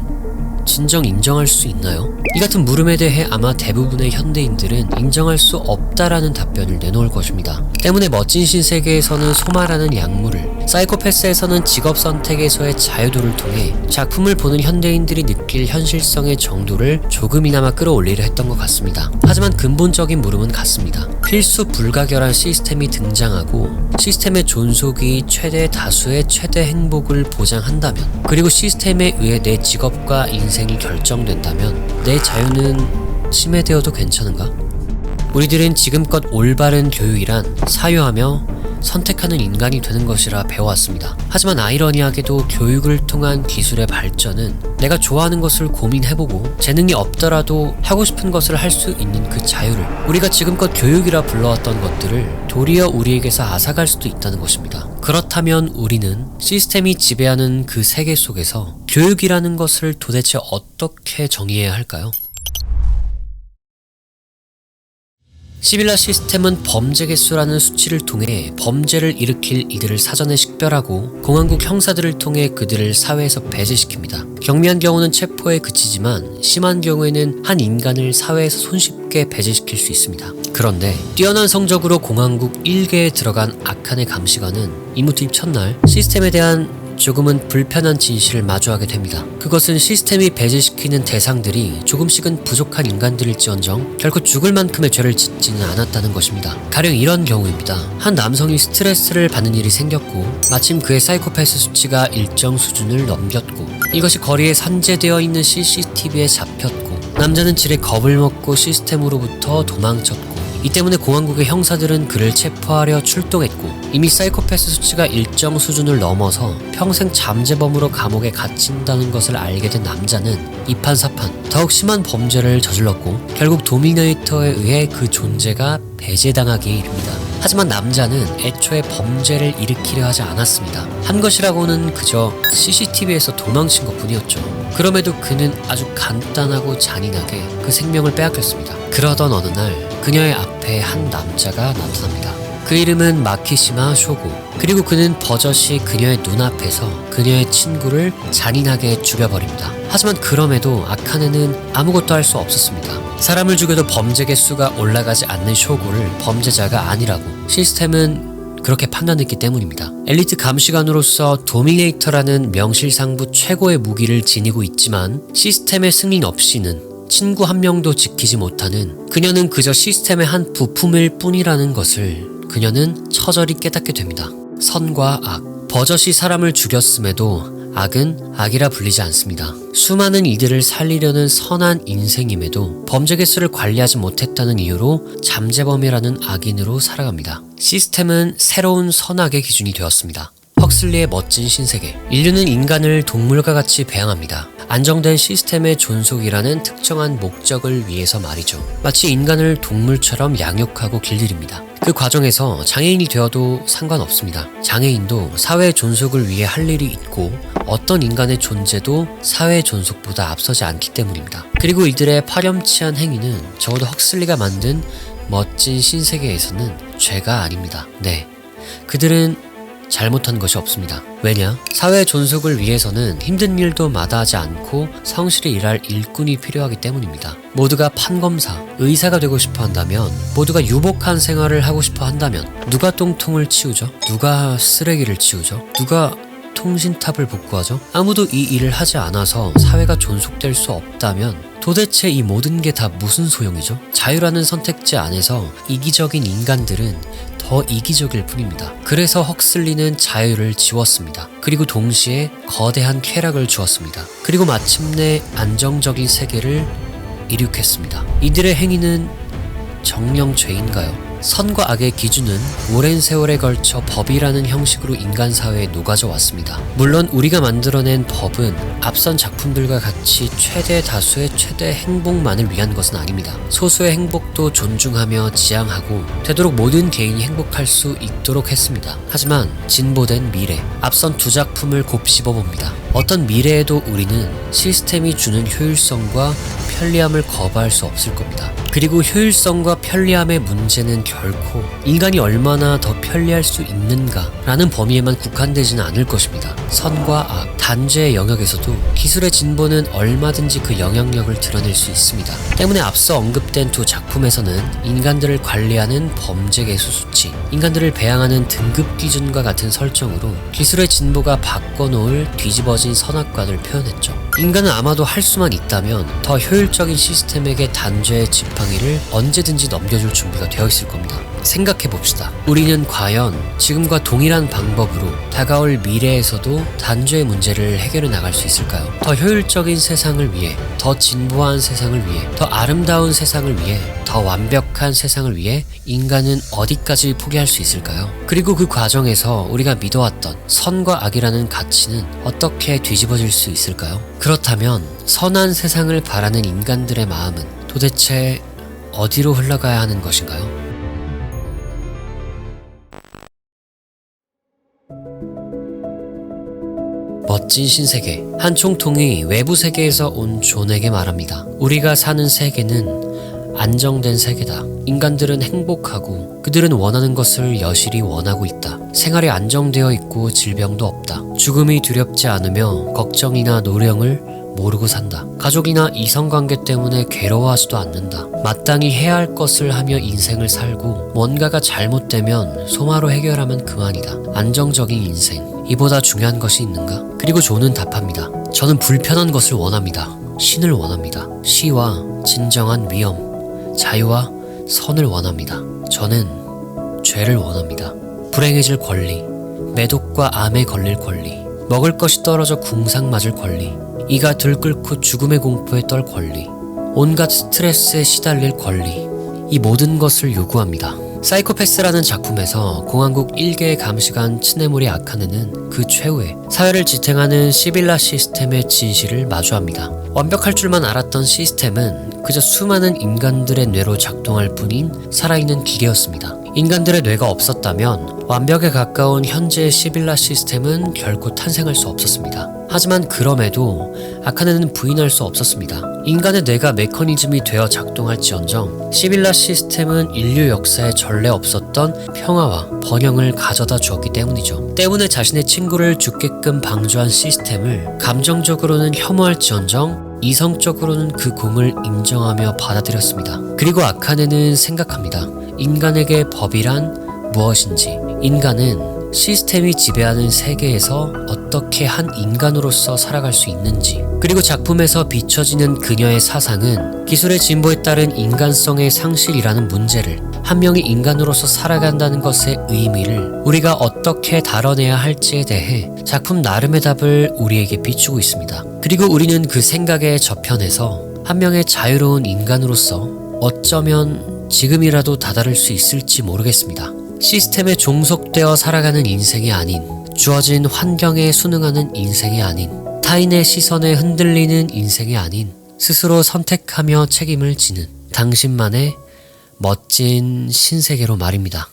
진정 인정할 수 있나요? 이 같은 물음에 대해 아마 대부분의 현대인들은 인정할 수 없다라는 답변을 내놓을 것입니다. 때문에 멋진 신세계에서는 소마라는 약물을, 사이코패스에서는 직업 선택에서의 자유도를 통해 작품을 보는 현대인들이 느낄 현실성의 정도를 조금이나마 끌어올리려 했던 것 같습니다. 하지만 근본적인 물음은 같습니다. 필수 불가결한 시스템이 등장하고 시스템의 존속이 최대 다수의 최대 행복을 보장한다면, 그리고 시스템에 의해 내 직업과 인생이 결정된다면 내 자유는 침해되어도 괜찮은가? 우리들은 지금껏 올바른 교육이란 사유하며 선택하는 인간이 되는 것이라 배워왔습니다. 하지만 아이러니하게도 교육을 통한 기술의 발전은 내가 좋아하는 것을 고민해보고 재능이 없더라도 하고 싶은 것을 할 수 있는 그 자유를, 우리가 지금껏 교육이라 불러왔던 것들을 도리어 우리에게서 앗아갈 수도 있다는 것입니다. 그렇다면 우리는 시스템이 지배하는 그 세계 속에서 교육이라는 것을 도대체 어떻게 정의해야 할까요? 시빌라 시스템은 범죄 개수라는 수치를 통해 범죄를 일으킬 이들을 사전에 식별하고 공안국 형사들을 통해 그들을 사회에서 배제시킵니다. 경미한 경우는 체포에 그치지만 심한 경우에는 한 인간을 사회에서 손쉽게 배제시킬 수 있습니다. 그런데 뛰어난 성적으로 공안국 1개에 들어간 아칸의 감시관은 임무 투입 첫날 시스템에 대한 조금은 불편한 진실을 마주하게 됩니다. 그것은 시스템이 배제시키는 대상들이 조금씩은 부족한 인간들일지언정 결코 죽을 만큼의 죄를 짓지는 않았다는 것입니다. 가령 이런 경우입니다. 한 남성이 스트레스를 받는 일이 생겼고 마침 그의 사이코패스 수치가 일정 수준을 넘겼고 이것이 거리에 산재되어 있는 CCTV에 잡혔고 남자는 지레 겁을 먹고 시스템으로부터 도망쳤고 이 때문에 공안국의 형사들은 그를 체포하려 출동했고 이미 사이코패스 수치가 일정 수준을 넘어서 평생 잠재범으로 감옥에 갇힌다는 것을 알게 된 남자는 이판사판 더욱 심한 범죄를 저질렀고 결국 도미네이터에 의해 그 존재가 배제당하기에 이릅니다. 하지만 남자는 애초에 범죄를 일으키려 하지 않았습니다. 한 것이라고는 그저 CCTV에서 도망친 것뿐이었죠. 그럼에도 그는 아주 간단하고 잔인하게 그 생명을 빼앗겼습니다. 그러던 어느 날 그녀의 앞에 한 남자가 나타납니다. 그 이름은 마키시마 쇼고. 그리고 그는 버젓이 그녀의 눈앞에서 그녀의 친구를 잔인하게 죽여버립니다. 하지만 그럼에도 아카네는 아무것도 할 수 없었습니다. 사람을 죽여도 범죄 개수가 올라가지 않는 쇼고를 범죄자가 아니라고 시스템은 그렇게 판단했기 때문입니다. 엘리트 감시관으로서 도미네이터라는 명실상부 최고의 무기를 지니고 있지만 시스템의 승인 없이는 친구 한 명도 지키지 못하는 그녀는 그저 시스템의 한 부품일 뿐이라는 것을 그녀는 처절히 깨닫게 됩니다. 선과 악, 버젓이 사람을 죽였음에도 악은 악이라 불리지 않습니다. 수많은 이들을 살리려는 선한 인생임에도 범죄 개수를 관리하지 못했다는 이유로 잠재범이라는 악인으로 살아갑니다. 시스템은 새로운 선악의 기준이 되었습니다. 헉슬리의 멋진 신세계. 인류는 인간을 동물과 같이 배양합니다. 안정된 시스템의 존속이라는 특정한 목적을 위해서 말이죠. 마치 인간을 동물처럼 양육하고 길들입니다. 그 과정에서 장애인이 되어도 상관없습니다. 장애인도 사회 존속을 위해 할 일이 있고 어떤 인간의 존재도 사회 존속보다 앞서지 않기 때문입니다. 그리고 이들의 파렴치한 행위는 적어도 헉슬리가 만든 멋진 신세계에서는 죄가 아닙니다. 네, 그들은 잘못한 것이 없습니다. 왜냐? 사회 존속을 위해서는 힘든 일도 마다하지 않고 성실히 일할 일꾼이 필요하기 때문입니다. 모두가 판검사, 의사가 되고 싶어 한다면, 모두가 유복한 생활을 하고 싶어 한다면 누가 똥통을 치우죠? 누가 쓰레기를 치우죠? 누가 통신탑을 복구하죠? 아무도 이 일을 하지 않아서 사회가 존속될 수 없다면 도대체 이 모든 게 다 무슨 소용이죠? 자유라는 선택지 안에서 이기적인 인간들은 더 이기적일 뿐입니다. 그래서 헉슬리는 자유를 지웠습니다. 그리고 동시에 거대한 쾌락을 주었습니다. 그리고 마침내 안정적인 세계를 이룩했습니다. 이들의 행위는 정령 죄인가요? 선과 악의 기준은 오랜 세월에 걸쳐 법이라는 형식으로 인간 사회에 녹아져 왔습니다. 물론 우리가 만들어낸 법은 앞선 작품들과 같이 최대 다수의 최대 행복만을 위한 것은 아닙니다. 소수의 행복도 존중하며 지향하고 되도록 모든 개인이 행복할 수 있도록 했습니다. 하지만 진보된 미래, 앞선 두 작품을 곱씹어봅니다. 어떤 미래에도 우리는 시스템이 주는 효율성과 편리함을 거부할 수 없을 겁니다. 그리고 효율성과 편리함의 문제는 결코 인간이 얼마나 더 편리할 수 있는가 라는 범위에만 국한되지는 않을 것입니다. 선과 악, 단죄의 영역에서도 기술의 진보는 얼마든지 그 영향력을 드러낼 수 있습니다. 때문에 앞서 언급된 두 작품에서는 인간들을 관리하는 범죄 개수 수치, 인간들을 배양하는 등급 기준과 같은 설정으로 기술의 진보가 바꿔놓을 뒤집어진 선악관을 표현했죠. 인간은 아마도 할 수만 있다면 더 효율적인 시스템에게 단죄의 지팡이를 언제든지 넘겨줄 준비가 되어 있을 겁니다. 생각해봅시다. 우리는 과연 지금과 동일한 방법으로 다가올 미래에서도 단죄의 문제를 해결해 나갈 수 있을까요? 더 효율적인 세상을 위해, 더 진보한 세상을 위해, 더 아름다운 세상을 위해, 더 완벽한 세상을 위해 인간은 어디까지 포기할 수 있을까요? 그리고 그 과정에서 우리가 믿어왔던 선과 악이라는 가치는 어떻게 뒤집어질 수 있을까요? 그렇다면 선한 세상을 바라는 인간들의 마음은 도대체 어디로 흘러가야 하는 것인가요? 멋진 신세계. 한 총통이 외부 세계에서 온 존에게 말합니다. 우리가 사는 세계는 안정된 세계다. 인간들은 행복하고 그들은 원하는 것을 여실히 원하고 있다. 생활이 안정되어 있고 질병도 없다. 죽음이 두렵지 않으며 걱정이나 노령을 모르고 산다. 가족이나 이성관계 때문에 괴로워하지도 않는다. 마땅히 해야 할 것을 하며 인생을 살고 뭔가가 잘못되면 소마로 해결하면 그만이다. 안정적인 인생. 이보다 중요한 것이 있는가? 그리고 존은 답합니다. 저는 불편한 것을 원합니다. 신을 원합니다. 시와 진정한 위엄, 자유와 선을 원합니다. 저는 죄를 원합니다. 불행해질 권리, 매독과 암에 걸릴 권리, 먹을 것이 떨어져 궁상 맞을 권리, 이가 들끓고 죽음의 공포에 떨 권리, 온갖 스트레스에 시달릴 권리, 이 모든 것을 요구합니다. 사이코패스라는 작품에서 공화국 1개의 감시관 츠네모리 아카네는 그 최후의 사회를 지탱하는 시빌라 시스템의 진실을 마주합니다. 완벽할 줄만 알았던 시스템은 그저 수많은 인간들의 뇌로 작동할 뿐인 살아있는 기계였습니다. 인간들의 뇌가 없었다면 완벽에 가까운 현재의 시빌라 시스템은 결코 탄생할 수 없었습니다. 하지만 그럼에도 아카네는 부인할 수 없었습니다. 인간의 뇌가 메커니즘이 되어 작동할지언정 시빌라 시스템은 인류 역사에 전례 없었던 평화와 번영을 가져다 주었기 때문이죠. 때문에 자신의 친구를 죽게끔 방조한 시스템을 감정적으로는 혐오할지언정 이성적으로는 그 공을 인정하며 받아들였습니다. 그리고 아카네는 생각합니다. 인간에게 법이란 무엇인지, 인간은 시스템이 지배하는 세계에서 어떻게 한 인간으로서 살아갈 수 있는지, 그리고 작품에서 비춰지는 그녀의 사상은 기술의 진보에 따른 인간성의 상실이라는 문제를, 한 명이 인간으로서 살아간다는 것의 의미를 우리가 어떻게 다뤄내야 할지에 대해 작품 나름의 답을 우리에게 비추고 있습니다. 그리고 우리는 그 생각의 저편에서 한 명의 자유로운 인간으로서 어쩌면 지금이라도 다다를 수 있을지 모르겠습니다. 시스템에 종속되어 살아가는 인생이 아닌, 주어진 환경에 순응하는 인생이 아닌, 타인의 시선에 흔들리는 인생이 아닌, 스스로 선택하며 책임을 지는 당신만의 멋진 신세계로 말입니다.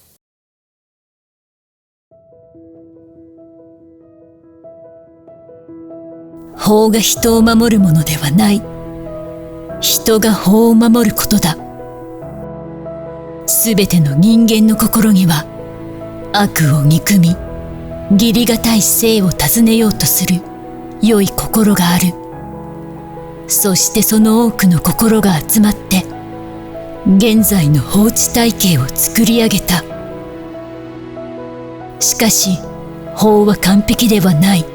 法が人を守るものではない。人が法を守ることだ。すべての人間の心には悪を憎み、義理がたい生を尋ねようとする良い心がある。そしてその多くの心が集まって現在の法治体系を作り上げた。しかし法は完璧ではない。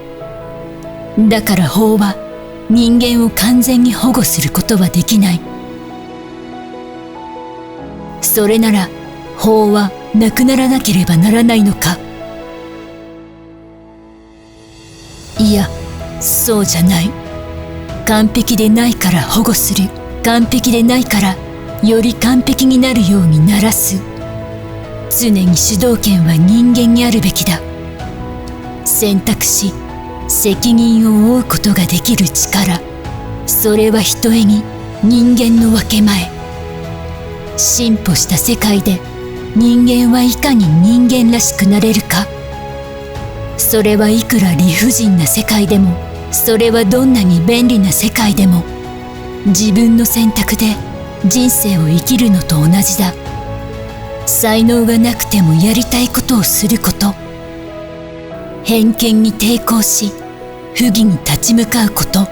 だから法は人間を完全に保護することはできない。それなら法はなくならなければならないのか。いや、そうじゃない。完璧でないから保護する。完璧でないからより完璧になるようにならす。常に主導権は人間にあるべきだ。選択し責任を負うことができる力、それはひとえに人間の分け前。進歩した世界で人間はいかに人間らしくなれるか。それはいくら理不尽な世界でも、それはどんなに便利な世界でも、自分の選択で人生を生きるのと同じだ。才能がなくてもやりたいことをすること、偏見に抵抗し不義に立ち向かうこと、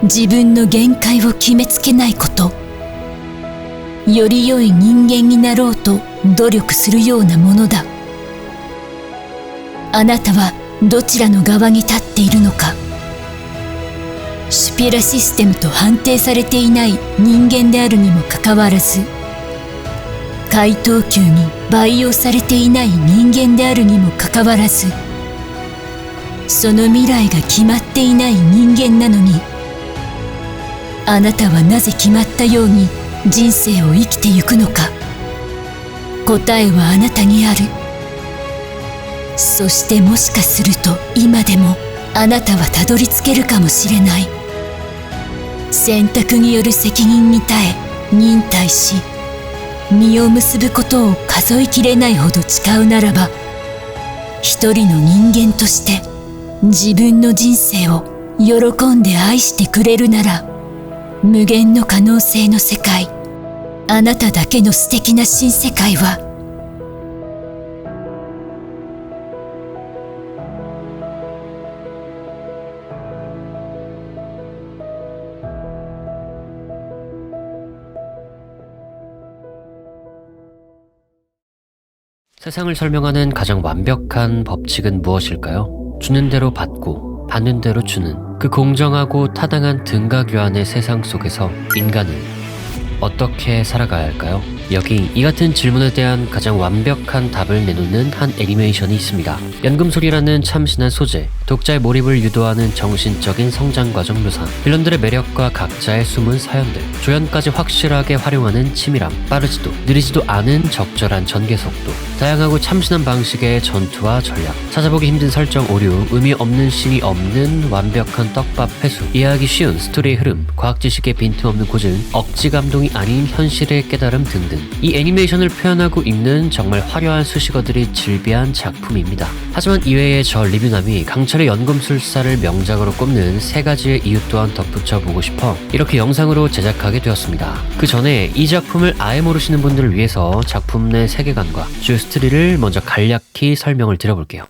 自分の限界を決めつけないこと、より良い人間になろうと努力するようなものだ。あなたはどちらの側に立っているのか。シュピラシステムと判定されていない人間であるにもかかわらず、怪盗球に培養されていない人間であるにもかかわらず、その未来が決まっていない人間なのに、あなたはなぜ決まったように人生を生きてゆくのか。答えはあなたにある。そしてもしかすると今でもあなたはたどり着けるかもしれない。選択による責任に耐え忍耐し、実を結ぶことを数えきれないほど誓うならば、一人の人間として自分の人生を喜んで愛してくれるなら、無限の可能性の世界、あなただけの素敵な新世界は、세상을 설명하는 가장 완벽한 법칙은 무엇일까요? 주는 대로 받고 받는 대로 주는 그 공정하고 타당한 등가교환의 세상 속에서 인간은 어떻게 살아가야 할까요? 여기 이 같은 질문에 대한 가장 완벽한 답을 내놓는 한 애니메이션이 있습니다. 연금술이라는 참신한 소재, 독자의 몰입을 유도하는 정신적인 성장 과정 묘사, 빌런들의 매력과 각자의 숨은 사연들, 조연까지 확실하게 활용하는 치밀함, 빠르지도 느리지도 않은 적절한 전개 속도, 다양하고 참신한 방식의 전투와 전략, 찾아보기 힘든 설정 오류, 의미 없는 씬이 없는 완벽한 떡밥 회수, 이해하기 쉬운 스토리의 흐름, 과학 지식의 빈틈없는 고증, 억지 감동이 아닌 현실의 깨달음 등등. 이 애니메이션을 표현하고 있는 정말 화려한 수식어들이 즐비한 작품입니다. 하지만 이외에 저 리뷰남이 강철의 연금술사를 명작으로 꼽는 세 가지의 이유 또한 덧붙여 보고 싶어 이렇게 영상으로 제작하게 되었습니다. 그 전에 이 작품을 아예 모르시는 분들을 위해서 작품 내 세계관과 주요 스토리를 먼저 간략히 설명을 드려볼게요.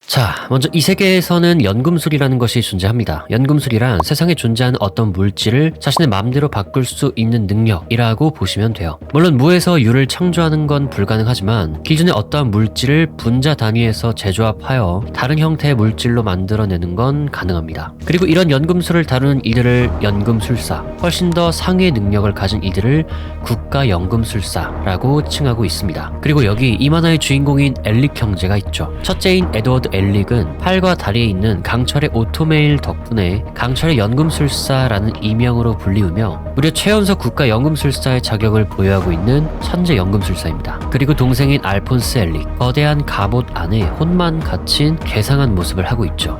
자, 먼저 이 세계에서는 연금술이라는 것이 존재합니다. 연금술이란 세상에 존재하는 어떤 물질을 자신의 마음대로 바꿀 수 있는 능력이라고 보시면 돼요. 물론 무에서 유를 창조하는 건 불가능하지만 기존의 어떠한 물질을 분자 단위에서 재조합하여 다른 형태의 물질로 만들어내는 건 가능합니다. 그리고 이런 연금술을 다루는 이들을 연금술사, 훨씬 더 상위의 능력을 가진 이들을 국가연금술사라고 칭하고 있습니다. 그리고 여기 이 만화의 주인공인 엘릭 형제가 있죠. 첫째인 에드워드 엘릭은 팔과 다리에 있는 강철의 오토메일 덕분에 강철의 연금술사라는 이명으로 불리우며 무려 최연소 국가연금술사의 자격을 보유하고 있는 천재 연금술사입니다. 그리고 동생인 알폰스 엘릭, 거대한 갑옷 안에 혼만 갇힌 괴상한 모습을 하고 있죠.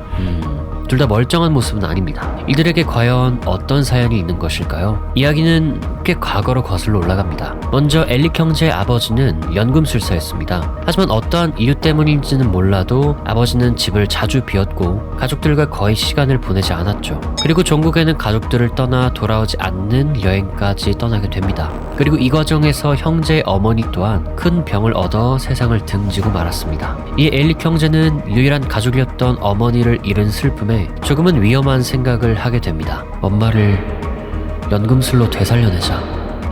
둘 다 멀쩡한 모습은 아닙니다. 이들에게 과연 어떤 사연이 있는 것일까요? 이야기는 꽤 과거로 거슬러 올라갑니다. 먼저 엘릭 형제의 아버지는 연금술사였습니다. 하지만 어떠한 이유 때문인지는 몰라도 아버지는 집을 자주 비웠고 가족들과 거의 시간을 보내지 않았죠. 그리고 종국에는 가족들을 떠나 돌아오지 않는 여행까지 떠나게 됩니다. 그리고 이 과정에서 형제의 어머니 또한 큰 병을 얻어 세상을 등지고 말았습니다. 이 엘릭 형제는 유일한 가족이었던 어머니를 잃은 슬픔에 조금은 위험한 생각을 하게 됩니다. 엄마를 연금술로 되살려내자.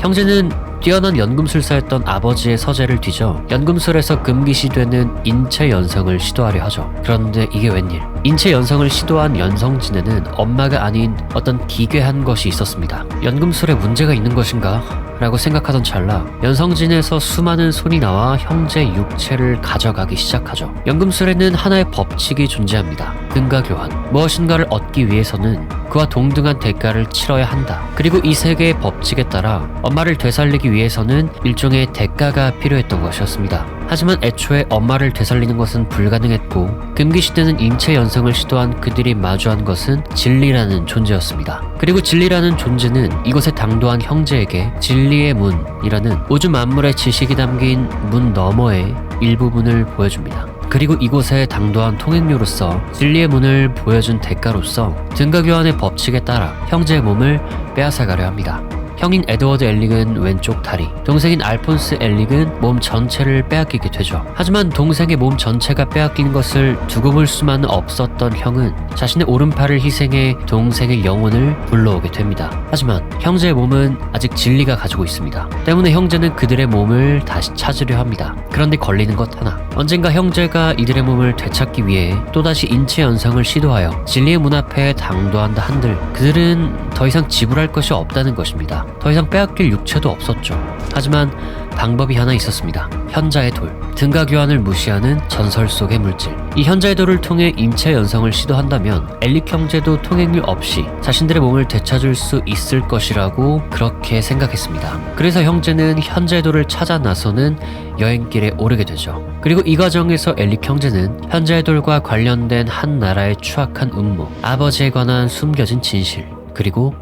형제는 뛰어난 연금술사였던 아버지의 서재를 뒤져 연금술에서 금기시되는 인체 연성을 시도하려 하죠. 그런데 이게 웬일? 인체 연성을 시도한 연성진에는 엄마가 아닌 어떤 기괴한 것이 있었습니다. 연금술에 문제가 있는 것인가? 라고 생각하던 찰나 연성진에서 수많은 손이 나와 형제 육체를 가져가기 시작하죠. 연금술에는 하나의 법칙이 존재합니다. 등가 교환. 무엇인가를 얻기 위해서는 그와 동등한 대가를 치러야 한다. 그리고 이 세계의 법칙에 따라 엄마를 되살리기 위해서는 일종의 대가가 필요했던 것이었습니다. 하지만 애초에 엄마를 되살리는 것은 불가능했고 금기시되는 인체 연성을 시도한 그들이 마주한 것은 진리라는 존재였습니다. 그리고 진리라는 존재는 이곳에 당도한 형제에게 진리의 문이라는 우주 만물의 지식이 담긴 문 너머의 일부분을 보여줍니다. 그리고 이곳에 당도한 통행료로서 진리의 문을 보여준 대가로서 등가 교환의 법칙에 따라 형제의 몸을 빼앗아가려 합니다. 형인 에드워드 엘릭은 왼쪽 다리, 동생인 알폰스 엘릭은 몸 전체를 빼앗기게 되죠. 하지만 동생의 몸 전체가 빼앗긴 것을 두고 볼 수만은 없었던 형은 자신의 오른팔을 희생해 동생의 영혼을 불러오게 됩니다. 하지만 형제의 몸은 아직 진리가 가지고 있습니다. 때문에 형제는 그들의 몸을 다시 찾으려 합니다. 그런데 걸리는 것 하나. 언젠가 형제가 이들의 몸을 되찾기 위해 또다시 인체 연성을 시도하여 진리의 문 앞에 당도한다 한들 그들은 더 이상 지불할 것이 없다는 것입니다. 더 이상 빼앗길 육체도 없었죠. 하지만 방법이 하나 있었습니다. 현자의 돌. 등가 교환을 무시하는 전설 속의 물질. 이 현자의 돌을 통해 인체 연성을 시도한다면 엘릭 형제도 통행료 없이 자신들의 몸을 되찾을 수 있을 것이라고 그렇게 생각했습니다. 그래서 형제는 현자의 돌을 찾아 나서는 여행길에 오르게 되죠. 그리고 이 과정에서 엘릭 형제는 현자의 돌과 관련된 한 나라의 추악한 음모, 아버지에 관한 숨겨진 진실, 그리고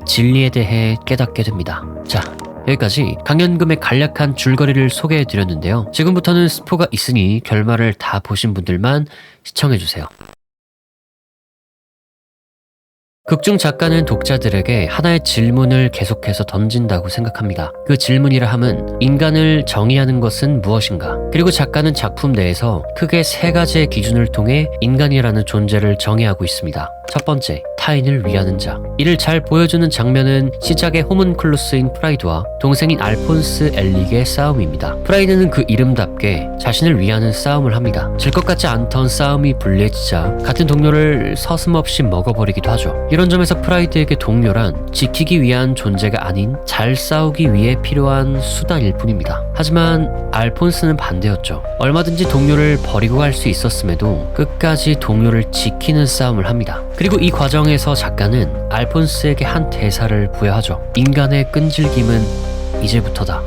진리에 대해 깨닫게 됩니다. 자, 여기까지 강연금의 간략한 줄거리를 소개해드렸는데요. 지금부터는 스포가 있으니 결말을 다 보신 분들만 시청해주세요. 극중 작가는 독자들에게 하나의 질문을 계속해서 던진다고 생각합니다. 그 질문이라 함은 인간을 정의하는 것은 무엇인가? 그리고 작가는 작품 내에서 크게 세 가지의 기준을 통해 인간이라는 존재를 정의하고 있습니다. 첫 번째, 타인을 위하는 자. 이를 잘 보여주는 장면은 시작의 호문클루스인 프라이드와 동생인 알폰스 엘릭의 싸움입니다. 프라이드는 그 이름답게 자신을 위하는 싸움을 합니다. 질 것 같지 않던 싸움이 불리해지자 같은 동료를 서슴없이 먹어버리기도 하죠. 이런 점에서 프라이드에게 동료란 지키기 위한 존재가 아닌 잘 싸우기 위해 필요한 수단일 뿐입니다. 하지만 알폰스는 반대였죠. 얼마든지 동료를 버리고 갈 수 있었음에도 끝까지 동료를 지키는 싸움을 합니다. 그리고 이 과정에서 작가는 알폰스에게 한 대사를 부여하죠. 인간의 끈질김은 이제부터다.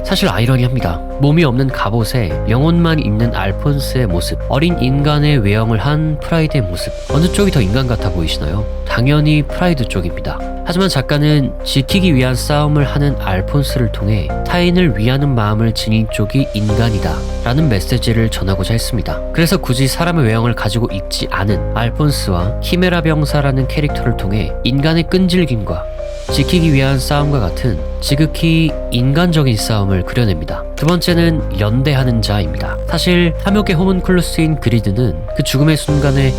사실 아이러니합니다. 몸이 없는 갑옷에 영혼만 있는 알폰스의 모습, 어린 인간의 외형을 한 프라이드의 모습, 어느 쪽이 더 인간 같아 보이시나요? 당연히 프라이드 쪽입니다. 하지만 작가는 지키기 위한 싸움을 하는 알폰스를 통해 타인을 위하는 마음을 지닌 쪽이 인간이다 라는 메시지를 전하고자 했습니다. 그래서 굳이 사람의 외형을 가지고 있지 않은 알폰스와 키메라 병사라는 캐릭터를 통해 인간의 끈질김과 지키기 위한 싸움과 같은 지극히 인간적인 싸움을 그려냅니다. 두 번째는 연대하는 자입니다. 사실 탐욕의 호문클루스인 그리드는 그 죽음의 순간에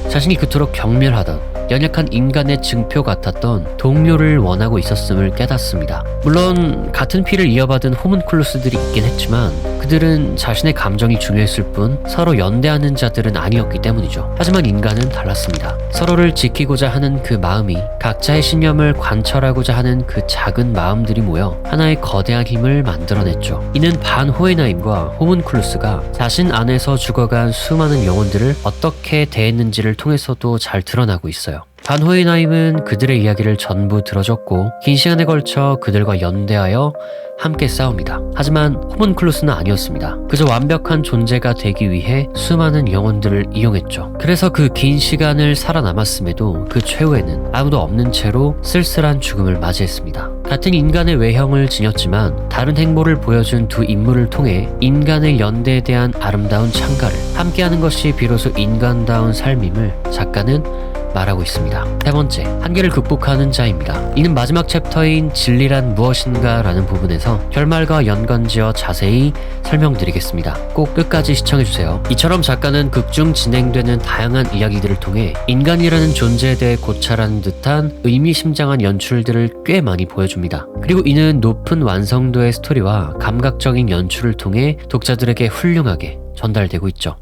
자신이 그토록 경멸하던 연약한 인간의 증표 같았던 동료를 원하고 있었음을 깨닫습니다. 물론 같은 피를 이어받은 호문클루스들이 있긴 했지만 그들은 자신의 감정이 중요했을 뿐 서로 연대하는 자들은 아니었기 때문이죠. 하지만 인간은 달랐습니다. 서로를 지키고자 하는 그 마음이 각자의 신념을 관철하고자 하는 그 작은 마음들이 모여 하나의 거대한 힘을 만들어냈죠. 이는 반 호헤나임과 호문클루스가 자신 안에서 죽어간 수많은 영혼들을 어떻게 대했는지를 통해서도 잘 드러나고 있어요. 반 호헤나임은 그들의 이야기를 전부 들어줬고 긴 시간에 걸쳐 그들과 연대하여 함께 싸웁니다. 하지만 호문클루스는 아니었습니다. 그저 완벽한 존재가 되기 위해 수많은 영혼들을 이용했죠. 그래서 그 긴 시간을 살아남았음에도 그 최후에는 아무도 없는 채로 쓸쓸한 죽음을 맞이했습니다. 같은 인간의 외형을 지녔지만 다른 행보를 보여준 두 인물을 통해 인간의 연대에 대한 아름다운 찬가를 함께하는 것이 비로소 인간다운 삶임을 작가는 말하고 있습니다. 세 번째, 한계를 극복하는 자입니다. 이는 마지막 챕터인 진리란 무엇인가 라는 부분에서 결말과 연관지어 자세히 설명드리겠습니다. 꼭 끝까지 시청해주세요. 이처럼 작가는 극중 진행되는 다양한 이야기들을 통해 인간이라는 존재에 대해 고찰하는 듯한 의미심장한 연출들을 꽤 많이 보여줍니다. 그리고 이는 높은 완성도의 스토리와 감각적인 연출을 통해 독자들에게 훌륭하게 전달되고 있죠.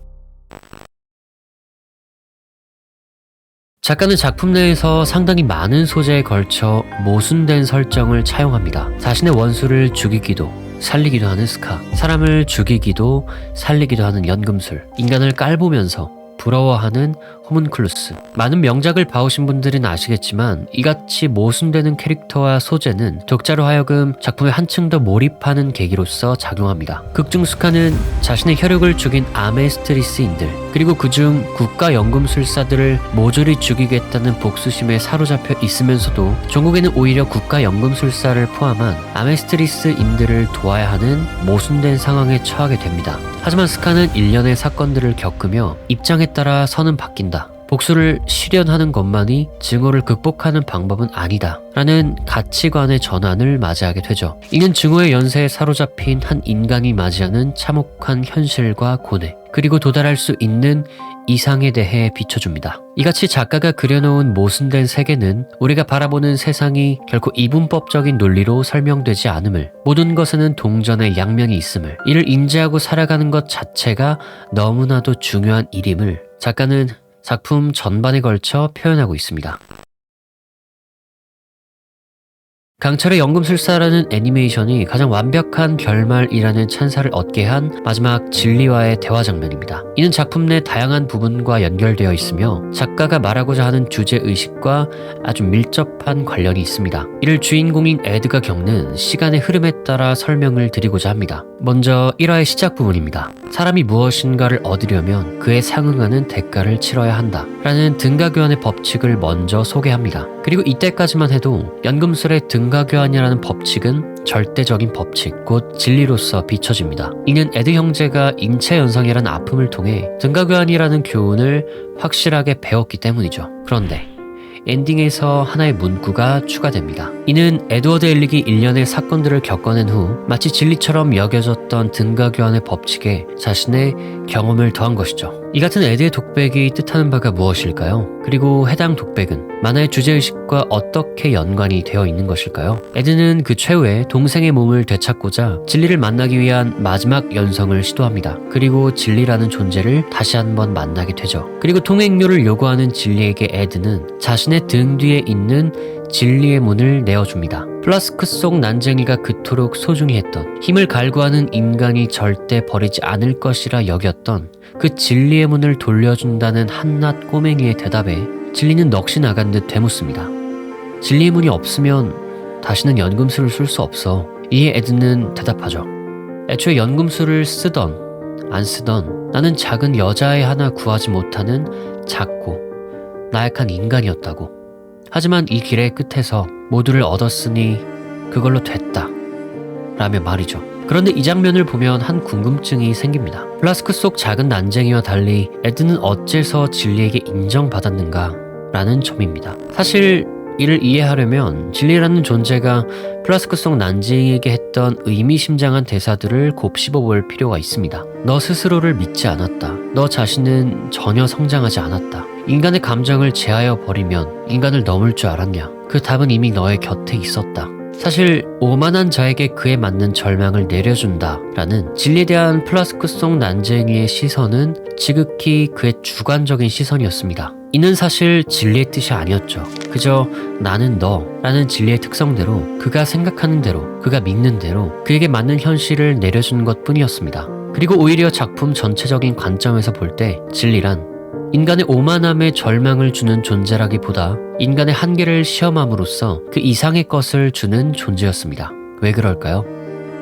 작가는 작품 내에서 상당히 많은 소재에 걸쳐 모순된 설정을 차용합니다. 자신의 원수를 죽이기도 살리기도 하는 스카, 사람을 죽이기도 살리기도 하는 연금술, 인간을 깔보면서 부러워하는 호문클루스. 많은 명작을 봐오신 분들은 아시겠지만 이같이 모순되는 캐릭터와 소재는 독자로 하여금 작품에 한층 더 몰입하는 계기로서 작용합니다. 극중 스카는 자신의 혈육을 죽인 아메스트리스인들, 그리고 그중 국가연금술사들을 모조리 죽이겠다는 복수심에 사로잡혀 있으면서도 종국에는 오히려 국가연금술사를 포함한 아메스트리스인들을 도와야 하는 모순된 상황에 처하게 됩니다. 하지만 스카는 일련의 사건들을 겪으며 입장에 따라 선은 바뀐다. 복수를 실현하는 것만이 증오를 극복하는 방법은 아니다 라는 가치관의 전환을 맞이하게 되죠. 이는 증오의 연쇄에 사로잡힌 한 인간이 맞이하는 참혹한 현실과 고뇌, 그리고 도달할 수 있는 이상에 대해 비춰줍니다. 이같이 작가가 그려놓은 모순된 세계는 우리가 바라보는 세상이 결코 이분법적인 논리로 설명되지 않음을, 모든 것에는 동전의 양면이 있음을, 이를 인지하고 살아가는 것 자체가 너무나도 중요한 일임을 작가는 작품 전반에 걸쳐 표현하고 있습니다. 강철의 연금술사라는 애니메이션이 가장 완벽한 결말이라는 찬사를 얻게 한 마지막 진리와의 대화 장면입니다. 이는 작품 내 다양한 부분과 연결되어 있으며 작가가 말하고자 하는 주제의식과 아주 밀접한 관련이 있습니다. 이를 주인공인 에드가 겪는 시간의 흐름에 따라 설명을 드리고자 합니다. 먼저 1화의 시작 부분입니다. 사람이 무엇인가를 얻으려면 그에 상응하는 대가를 치러야 한다 라는 등가교환의 법칙을 먼저 소개합니다. 그리고 이때까지만 해도 연금술의 등가교환이라는 법칙은 절대적인 법칙, 곧 진리로서 비춰집니다. 이는 에드 형제가 인체연성이라는 아픔을 통해 등가교환이라는 교훈을 확실하게 배웠기 때문이죠. 그런데 엔딩에서 하나의 문구가 추가됩니다. 이는 에드워드 엘릭이 일련의 사건들을 겪어낸 후 마치 진리처럼 여겨졌던 등가교환의 법칙에 자신의 경험을 더한 것이죠. 이 같은 에드의 독백이 뜻하는 바가 무엇일까요? 그리고 해당 독백은 만화의 주제의식과 어떻게 연관이 되어 있는 것일까요? 에드는 그 최후에 동생의 몸을 되찾고자 진리를 만나기 위한 마지막 연성을 시도합니다. 그리고 진리라는 존재를 다시 한번 만나게 되죠. 그리고 통행료를 요구하는 진리에게 에드는 자신의 등 뒤에 있는 진리의 문을 내어줍니다. 플라스크 속 난쟁이가 그토록 소중히 했던, 힘을 갈구하는 인간이 절대 버리지 않을 것이라 여겼던 그 진리의 문을 돌려준다는 한낱 꼬맹이의 대답에 진리는 넋이 나간 듯 되묻습니다. 진리의 문이 없으면 다시는 연금술을 쓸 수 없어. 이에 에드는 대답하죠. 애초에 연금술을 쓰던 안 쓰던 나는 작은 여자애 하나 구하지 못하는 작고 나약한 인간이었다고. 하지만 이 길의 끝에서 모두를 얻었으니 그걸로 됐다 라며 말이죠. 그런데 이 장면을 보면 한 궁금증이 생깁니다. 플라스크 속 작은 난쟁이와 달리 에드는 어째서 진리에게 인정받았는가 라는 점입니다. 사실 이를 이해하려면 진리라는 존재가 플라스크송 난징에게 했던 의미심장한 대사들을 곱씹어볼 필요가 있습니다. 너 스스로를 믿지 않았다. 너 자신은 전혀 성장하지 않았다. 인간의 감정을 제하여 버리면 인간을 넘을 줄 알았냐? 그 답은 이미 너의 곁에 있었다. 사실 오만한 자에게 그에 맞는 절망을 내려준다 라는 진리에 대한 플라스크송 난쟁이의 시선은 지극히 그의 주관적인 시선이었습니다. 이는 사실 진리의 뜻이 아니었죠. 그저 나는 너 라는 진리의 특성대로 그가 생각하는 대로 그가 믿는 대로 그에게 맞는 현실을 내려준 것 뿐이었습니다. 그리고 오히려 작품 전체적인 관점에서 볼 때 진리란 인간의 오만함에 절망을 주는 존재라기보다 인간의 한계를 시험함으로써 그 이상의 것을 주는 존재였습니다. 왜 그럴까요?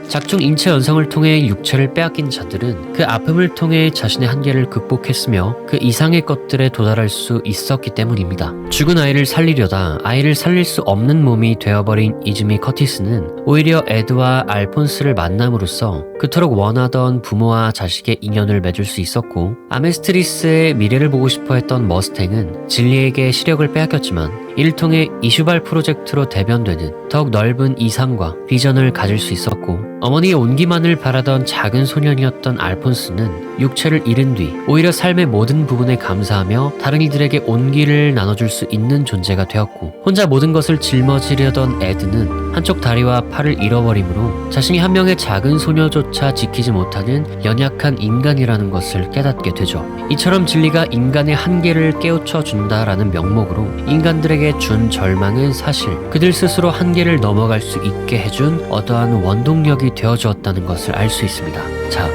작중 인체 연성을 통해 육체를 빼앗긴 자들은 그 아픔을 통해 자신의 한계를 극복했으며 그 이상의 것들에 도달할 수 있었기 때문입니다. 죽은 아이를 살리려다 아이를 살릴 수 없는 몸이 되어버린 이즈미 커티스는 오히려 에드와 알폰스를 만남으로써 그토록 원하던 부모와 자식의 인연을 맺을 수 있었고, 아메스트리스의 미래를 보고 싶어 했던 머스탱은 진리에게 시력을 빼앗겼지만 이를 통해 이슈발 프로젝트로 대변되는 더욱 넓은 이상과 비전을 가질 수 있었고, 어머니의 온기만을 바라던 작은 소년이었던 알폰스는 육체를 잃은 뒤 오히려 삶의 모든 부분에 감사하며 다른 이들에게 온기를 나눠줄 수 있는 존재가 되었고, 혼자 모든 것을 짊어지려던 에드는 한쪽 다리와 팔을 잃어버림으로 자신이 한 명의 작은 소녀조차 지키지 못하는 연약한 인간이라는 것을 깨닫게 되죠. 이처럼 진리가 인간의 한계를 깨우쳐 준다라는 명목으로 인간들에게 준 절망은 사실 그들 스스로 한계를 넘어갈 수 있게 해준 어떠한 원동력이 되어주었다는 것을 알 수 있습니다. 자,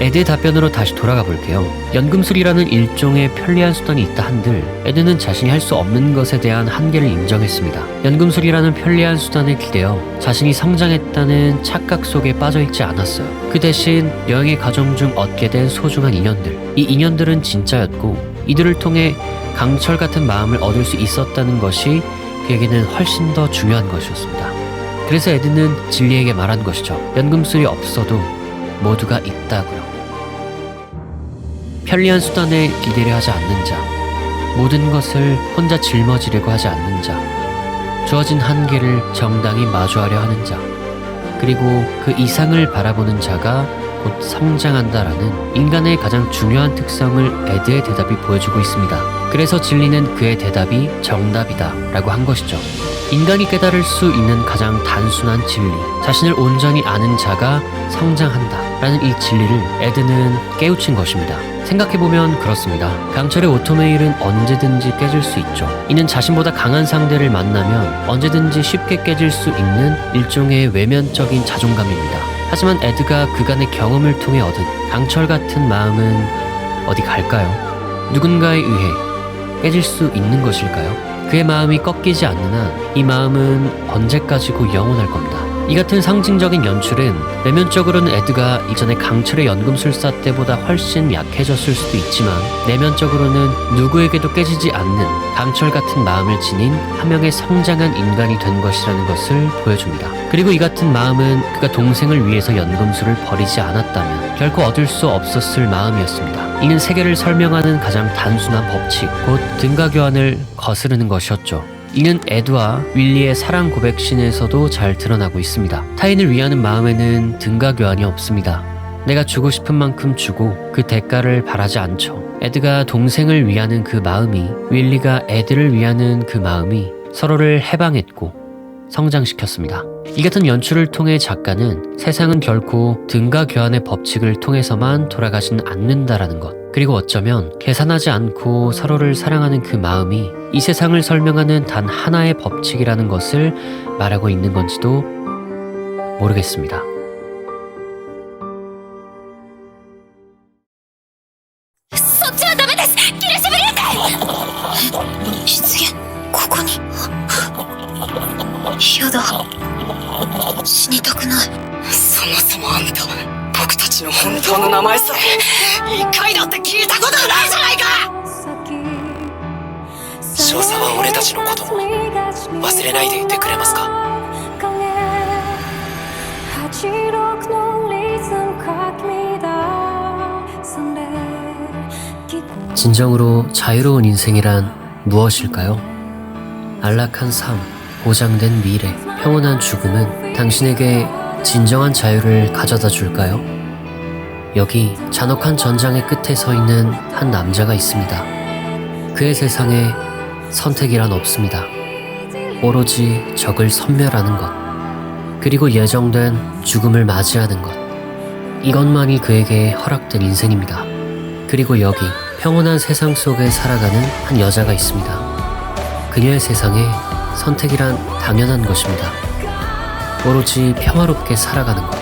에드의 답변으로 다시 돌아가 볼게요. 연금술이라는 일종의 편리한 수단이 있다 한들 에드는 자신이 할 수 없는 것에 대한 한계를 인정했습니다. 연금술이라는 편리한 수단에 기대어 자신이 성장했다는 착각 속에 빠져있지 않았어요. 그 대신 여행의 과정 중 얻게 된 소중한 인연들, 이 인연들은 진짜였고 이들을 통해 강철 같은 마음을 얻을 수 있었다는 것이 그에게는 훨씬 더 중요한 것이었습니다. 그래서 에드는 진리에게 말한 것이죠. 연금술이 없어도 모두가 있다고요. 편리한 수단에 기대려 하지 않는 자, 모든 것을 혼자 짊어지려고 하지 않는 자, 주어진 한계를 정당히 마주하려 하는 자, 그리고 그 이상을 바라보는 자가 곧 성장한다라는 인간의 가장 중요한 특성을 에드의 대답이 보여주고 있습니다. 그래서 진리는 그의 대답이 정답이다 라고 한 것이죠. 인간이 깨달을 수 있는 가장 단순한 진리, 자신을 온전히 아는 자가 성장한다 라는 이 진리를 에드는 깨우친 것입니다. 생각해보면 그렇습니다. 강철의 오토메일은 언제든지 깨질 수 있죠. 이는 자신보다 강한 상대를 만나면 언제든지 쉽게 깨질 수 있는 일종의 외면적인 자존감입니다. 하지만 에드가 그간의 경험을 통해 얻은 강철 같은 마음은 어디 갈까요? 누군가에 의해 깨질 수 있는 것일까요? 그의 마음이 꺾이지 않는 한 이 마음은 언제까지고 영원할 겁니다. 이 같은 상징적인 연출은 내면적으로는 에드가 이전의 강철의 연금술사 때보다 훨씬 약해졌을 수도 있지만 내면적으로는 누구에게도 깨지지 않는 강철 같은 마음을 지닌 한 명의 성장한 인간이 된 것이라는 것을 보여줍니다. 그리고 이 같은 마음은 그가 동생을 위해서 연금술을 버리지 않았다면 결코 얻을 수 없었을 마음이었습니다. 이는 세계를 설명하는 가장 단순한 법칙, 곧 등가 교환을 거스르는 것이었죠. 이는 에드와 윌리의 사랑 고백신에서도 잘 드러나고 있습니다. 타인을 위하는 마음에는 등가 교환이 없습니다. 내가 주고 싶은 만큼 주고 그 대가를 바라지 않죠. 에드가 동생을 위하는 그 마음이, 윌리가 에드를 위하는 그 마음이 서로를 해방했고 성장시켰습니다. 이 같은 연출을 통해 작가는 세상은 결코 등가 교환의 법칙을 통해서만 돌아가진 않는다라는 것, 그리고 어쩌면 계산하지 않고 서로를 사랑하는 그 마음이 이 세상을 설명하는 단 하나의 법칙이라는 것을 말하고 있는 건지도 모르겠습니다. 진정으로 자유로운 인생이란 무엇일까요? 안락한 삶, 보장된 미래, 평온한 죽음은 당신에게 진정한 자유를 가져다 줄까요? 여기 잔혹한 전장의 끝에 서 있는 한 남자가 있습니다. 그의 세상에 선택이란 없습니다. 오로지 적을 섬멸하는 것, 그리고 예정된 죽음을 맞이하는 것. 이것만이 그에게 허락된 인생입니다. 그리고 여기 평온한 세상 속에 살아가는 한 여자가 있습니다. 그녀의 세상에 선택이란 당연한 것입니다. 오로지 평화롭게 살아가는 것.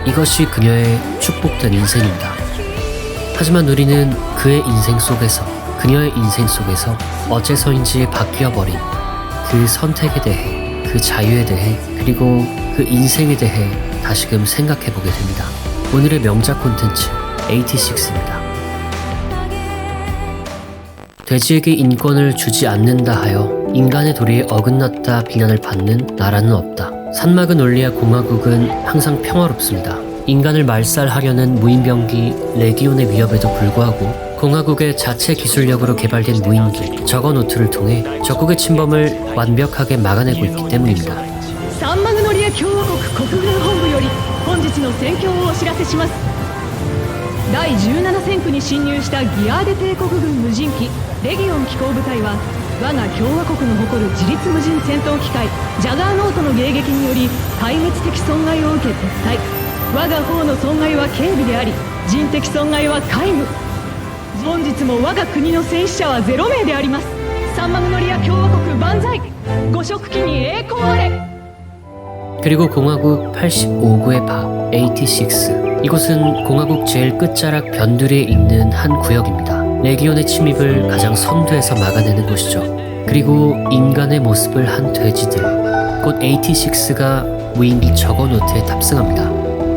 이것이 그녀의 축복된 인생입니다. 하지만 우리는 그의 인생 속에서, 그녀의 인생 속에서 어째서인지 바뀌어버린 그 선택에 대해, 그 자유에 대해, 그리고 그 인생에 대해 다시금 생각해보게 됩니다. 오늘의 명작 콘텐츠 86입니다. 돼지에게 인권을 주지 않는다 하여 인간의 도리에 어긋났다 비난을 받는 나라는 없다. 산마그놀리아 공화국은 항상 평화롭습니다. 인간을 말살하려는 무인병기 레기온의 위협에도 불구하고 공화국의 자체 기술력으로 개발된 무인기 저거노트를 통해 적국의 침범을 완벽하게 막아내고 있기 때문입니다. サンマグノリア共和国国軍本部より本日の戦況をお知らせします。第17戦区に侵入したギアーデ帝国軍無人機レギオン機甲部隊は我が共和国の誇る自立無人戦闘機械ジャガーノートの迎撃により壊滅的損害を受け撤退。我が方の損害は軽微であり人的損害は皆無。本日も我が国の戦死者は0名であります。サンマグノリア共和国万歳。ご食器に栄光あれ。 그리고 공화국 85구의 바, 86. 이곳은 공화국 제일 끝자락 변두리에 있는 한 구역입니다. 레기온의 침입을 가장 선두에서 막아내는 곳이죠. 그리고 인간의 모습을 한 돼지들, 곧 86가 무인기 저거노트에 탑승합니다.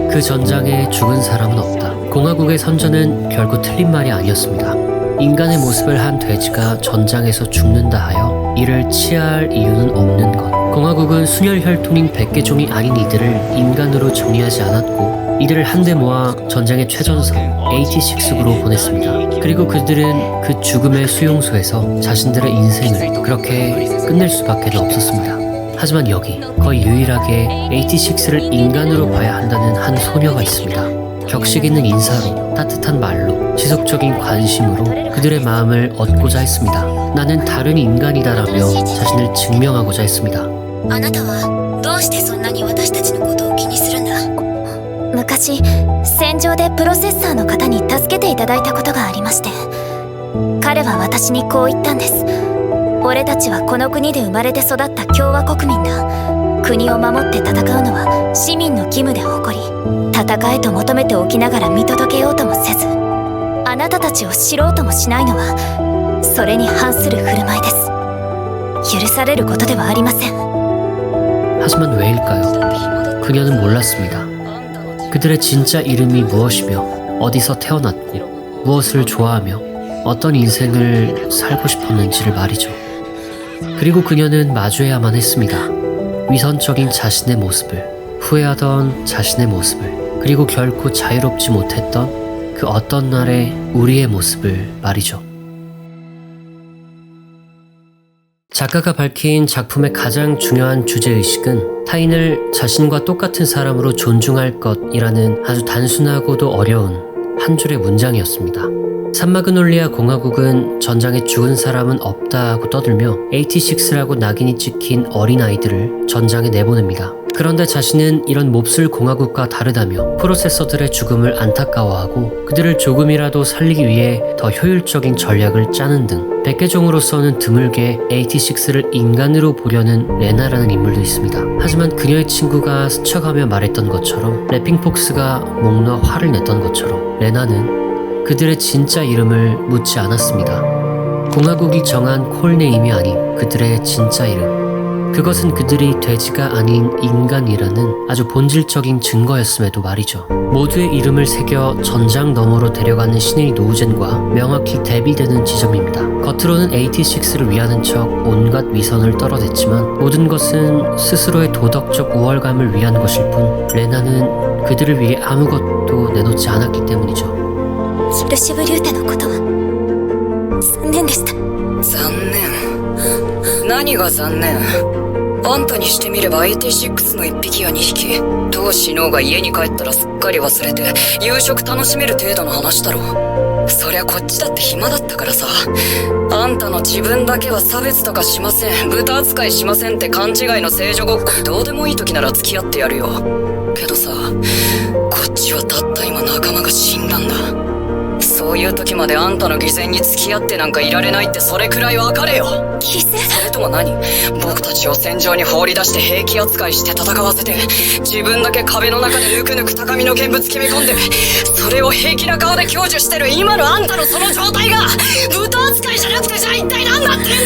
그 전장에 죽은 사람은 없다. 공화국의 선전은 결국 틀린 말이 아니었습니다. 인간의 모습을 한 돼지가 전장에서 죽는다 하여 이를 치하할 이유는 없는 것. 공화국은 순혈혈통인 100개 종이 아닌 이들을 인간으로 정의하지 않았고 이들을 한데 모아 전장의 최전선 86구로 보냈습니다. 그리고 그들은 그 죽음의 수용소에서 자신들의 인생을 그렇게 끝낼 수밖에 없었습니다. 하지만 여기 거의 유일하게 86를 인간으로 봐야 한다는 한 소녀가 있습니다. 격식 있는 인사로, 따뜻한 말로, 지속적인 관심으로 그들의 마음을 얻고자 했습니다. 나는 다른 인간이다라며 자신을 증명하고자 했습니다. あなたはどうしてそんなに私たちのことを気にするんだ。昔、戦場でプロセッサーの方に助けていただいたことがありまして、彼は私にこう言ったんです。俺たちはこの国で生まれて育った共和国民だ。国を守って戦うのは市民の義務で誇り、戦えと求めておきながら見届けようともせず、あなたたちを知ろうともしないのはそれに反する振る舞いです。許されることではありません。 하지만 왜일까요? 그녀는 몰랐습니다. 그들의 진짜 이름이 무엇이며 어디서 태어났고 무엇을 좋아하며 어떤 인생을 살고 싶었는지를 말이죠. 그리고 그녀는 마주해야만 했습니다. 위선적인 자신의 모습을, 후회하던 자신의 모습을, 그리고 결코 자유롭지 못했던 그 어떤 날의 우리의 모습을 말이죠. 작가가 밝힌 작품의 가장 중요한 주제의식은 타인을 자신과 똑같은 사람으로 존중할 것이라는 아주 단순하고도 어려운 한 줄의 문장이었습니다. 산마그놀리아 공화국은 전장에 죽은 사람은 없다고 떠들며 86라고 낙인이 찍힌 어린아이들을 전장에 내보냅니다. 그런데 자신은 이런 몹쓸 공화국과 다르다며 프로세서들의 죽음을 안타까워하고 그들을 조금이라도 살리기 위해 더 효율적인 전략을 짜는 등 100개 종으로서는 드물게 86를 인간으로 보려는 레나라는 인물도 있습니다. 하지만 그녀의 친구가 스쳐가며 말했던 것처럼 래핑폭스가 목 놓아 화를 냈던 것처럼 레나는 그들의 진짜 이름을 묻지 않았습니다. 공화국이 정한 콜네임이 아닌 그들의 진짜 이름. 그것은 그들이 돼지가 아닌 인간이라는 아주 본질적인 증거였음에도 말이죠. 모두의 이름을 새겨 전장 너머로 데려가는 신의 노우젠과 명확히 대비되는 지점입니다. 겉으로는 86를 위하는 척 온갖 위선을 떨어댔지만 모든 것은 스스로의 도덕적 우월감을 위한 것일 뿐 레나는 그들을 위해 아무것도 내놓지 않았기 때문이죠. ルシブリューテのことは残念でした。残念何が残念？あんたにしてみれば AT6 の1匹や2匹、どう死のうが家に帰ったらすっかり忘れて夕食楽しめる程度の話だろ。そりゃこっちだって暇だったからさ。あんたの自分だけは差別とかしません、豚扱いしませんって勘違いの聖女ごっこ、どうでもいい時なら付き合ってやるよ。けどさ、こっちはたった今仲間が死んだんだ。そういう時まであんたの偽善に付き合ってなんかいられないって、それくらい分かれよ。犠牲？それとも何？僕たちを戦場に放り出して兵器扱いして戦わせて、自分だけ壁の中でぬくぬく高みの現物決め込んで、それを平気な顔で享受してる今のあんたのその状態が豚扱いじゃなくて、じゃあ一体何だってんだよ。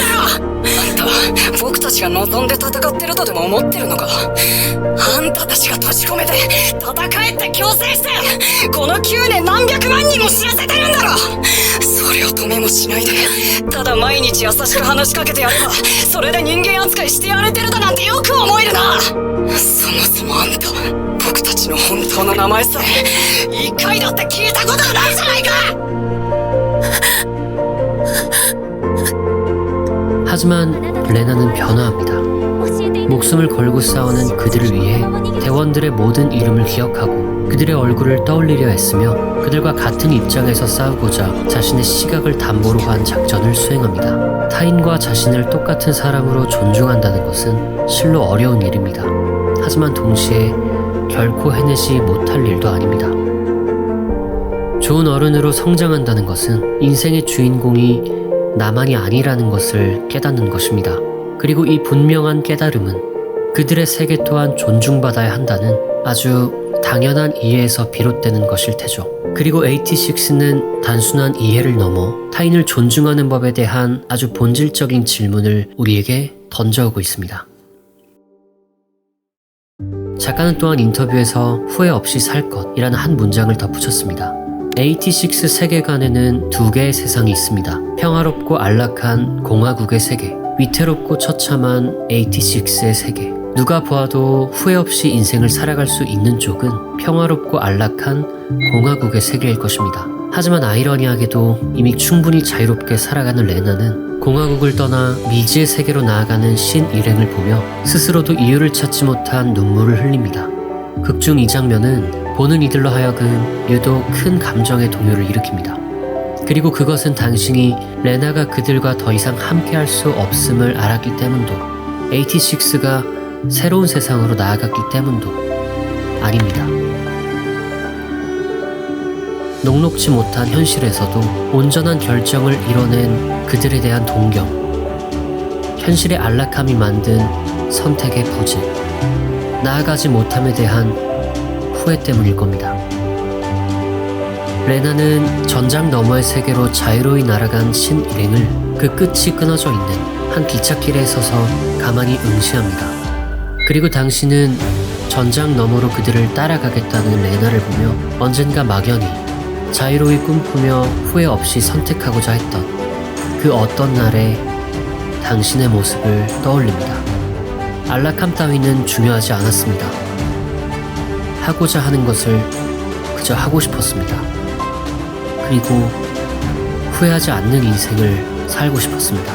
あんたは僕たちが望んで戦ってるとでも思ってるのか？あんたたちが閉じ込めて戦えって強制してこの9年何百万人も死なせてるんだろ。それを止めもしないで、ただ毎日優しく話しかけてやれば、それで人間扱いしてやれてるだなんてよく思えるな。そもそもあんた、僕たちの本当の名前さえ一回だって聞いたことがないじゃないか。 하지만 레나는 변화합니다. 목숨을 걸고 싸우는 그들을 위해 대원들의 모든 이름을 기억하고 그들의 얼굴을 떠올리려 했으며, 그들과 같은 입장에서 싸우고자 자신의 시각을 담보로 한 작전을 수행합니다. 타인과 자신을 똑같은 사람으로 존중한다는 것은 실로 어려운 일입니다. 하지만 동시에 결코 해내지 못할 일도 아닙니다. 좋은 어른으로 성장한다는 것은 인생의 주인공이 나만이 아니라는 것을 깨닫는 것입니다. 그리고 이 분명한 깨달음은 그들의 세계 또한 존중받아야 한다는 아주 당연한 이해에서 비롯되는 것일 테죠. 그리고 86는 단순한 이해를 넘어 타인을 존중하는 법에 대한 아주 본질적인 질문을 우리에게 던져오고 있습니다. 작가는 또한 인터뷰에서 후회 없이 살 것이라는 한 문장을 덧붙였습니다. 86 세계관에는 두 개의 세상이 있습니다. 평화롭고 안락한 공화국의 세계, 위태롭고 처참한 86의 세계. 누가 보아도 후회 없이 인생을 살아갈 수 있는 쪽은 평화롭고 안락한 공화국의 세계일 것입니다. 하지만 아이러니하게도 이미 충분히 자유롭게 살아가는 레나는 공화국을 떠나 미지의 세계로 나아가는 신 일행을 보며 스스로도 이유를 찾지 못한 눈물을 흘립니다. 극중 이 장면은 보는 이들로 하여금 유독 큰 감정의 동요를 일으킵니다. 그리고 그것은 단순히 레나가 그들과 더 이상 함께할 수 없음을 알았기 때문도, 86가 새로운 세상으로 나아갔기 때문도 아닙니다. 녹록지 못한 현실에서도 온전한 결정을 이뤄낸 그들에 대한 동경, 현실의 안락함이 만든 선택의 부재, 나아가지 못함에 대한 후회 때문일 겁니다. 레나는 전장 너머의 세계로 자유로이 날아간 신 일행을 그 끝이 끊어져 있는 한 기찻길에 서서 가만히 응시합니다. 그리고 당신은 전장 너머로 그들을 따라가겠다는 레나를 보며 언젠가 막연히 자유로이 꿈꾸며 후회 없이 선택하고자 했던 그 어떤 날의 당신의 모습을 떠올립니다. 안락함 따위는 중요하지 않았습니다. 하고자 하는 것을 그저 하고 싶었습니다. 그리고 후회하지 않는 인생을 살고 싶었습니다.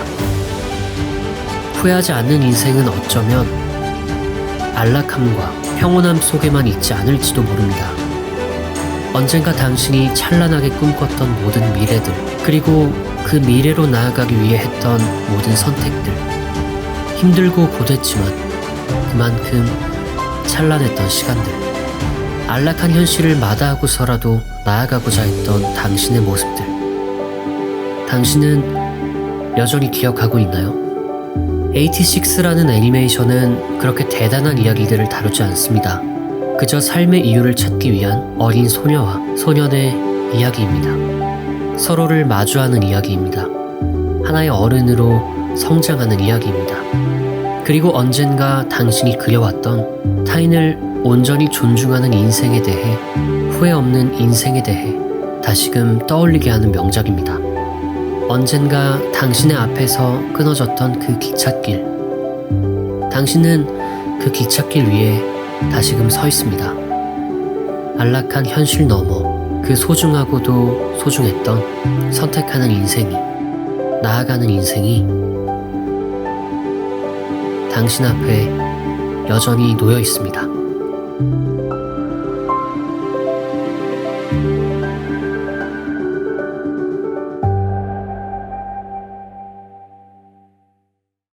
후회하지 않는 인생은 어쩌면 안락함과 평온함 속에만 있지 않을지도 모릅니다. 언젠가 당신이 찬란하게 꿈꿨던 모든 미래들, 그리고 그 미래로 나아가기 위해 했던 모든 선택들, 힘들고 고됐지만 그만큼 찬란했던 시간들, 안락한 현실을 마다하고서라도 나아가고자 했던 당신의 모습들, 당신은 여전히 기억하고 있나요? 86라는 애니메이션은 그렇게 대단한 이야기들을 다루지 않습니다. 그저 삶의 이유를 찾기 위한 어린 소녀와 소년의 이야기입니다. 서로를 마주하는 이야기입니다. 하나의 어른으로 성장하는 이야기입니다. 그리고 언젠가 당신이 그려왔던 타인을 온전히 존중하는 인생에 대해, 후회 없는 인생에 대해 다시금 떠올리게 하는 명작입니다. 언젠가 당신의 앞에서 끊어졌던 그 기찻길, 당신은 그 기찻길 위에 다시금 서 있습니다. 안락한 현실 너머 그 소중하고도 소중했던 선택하는 인생이, 나아가는 인생이 당신 앞에 여전히 놓여 있습니다.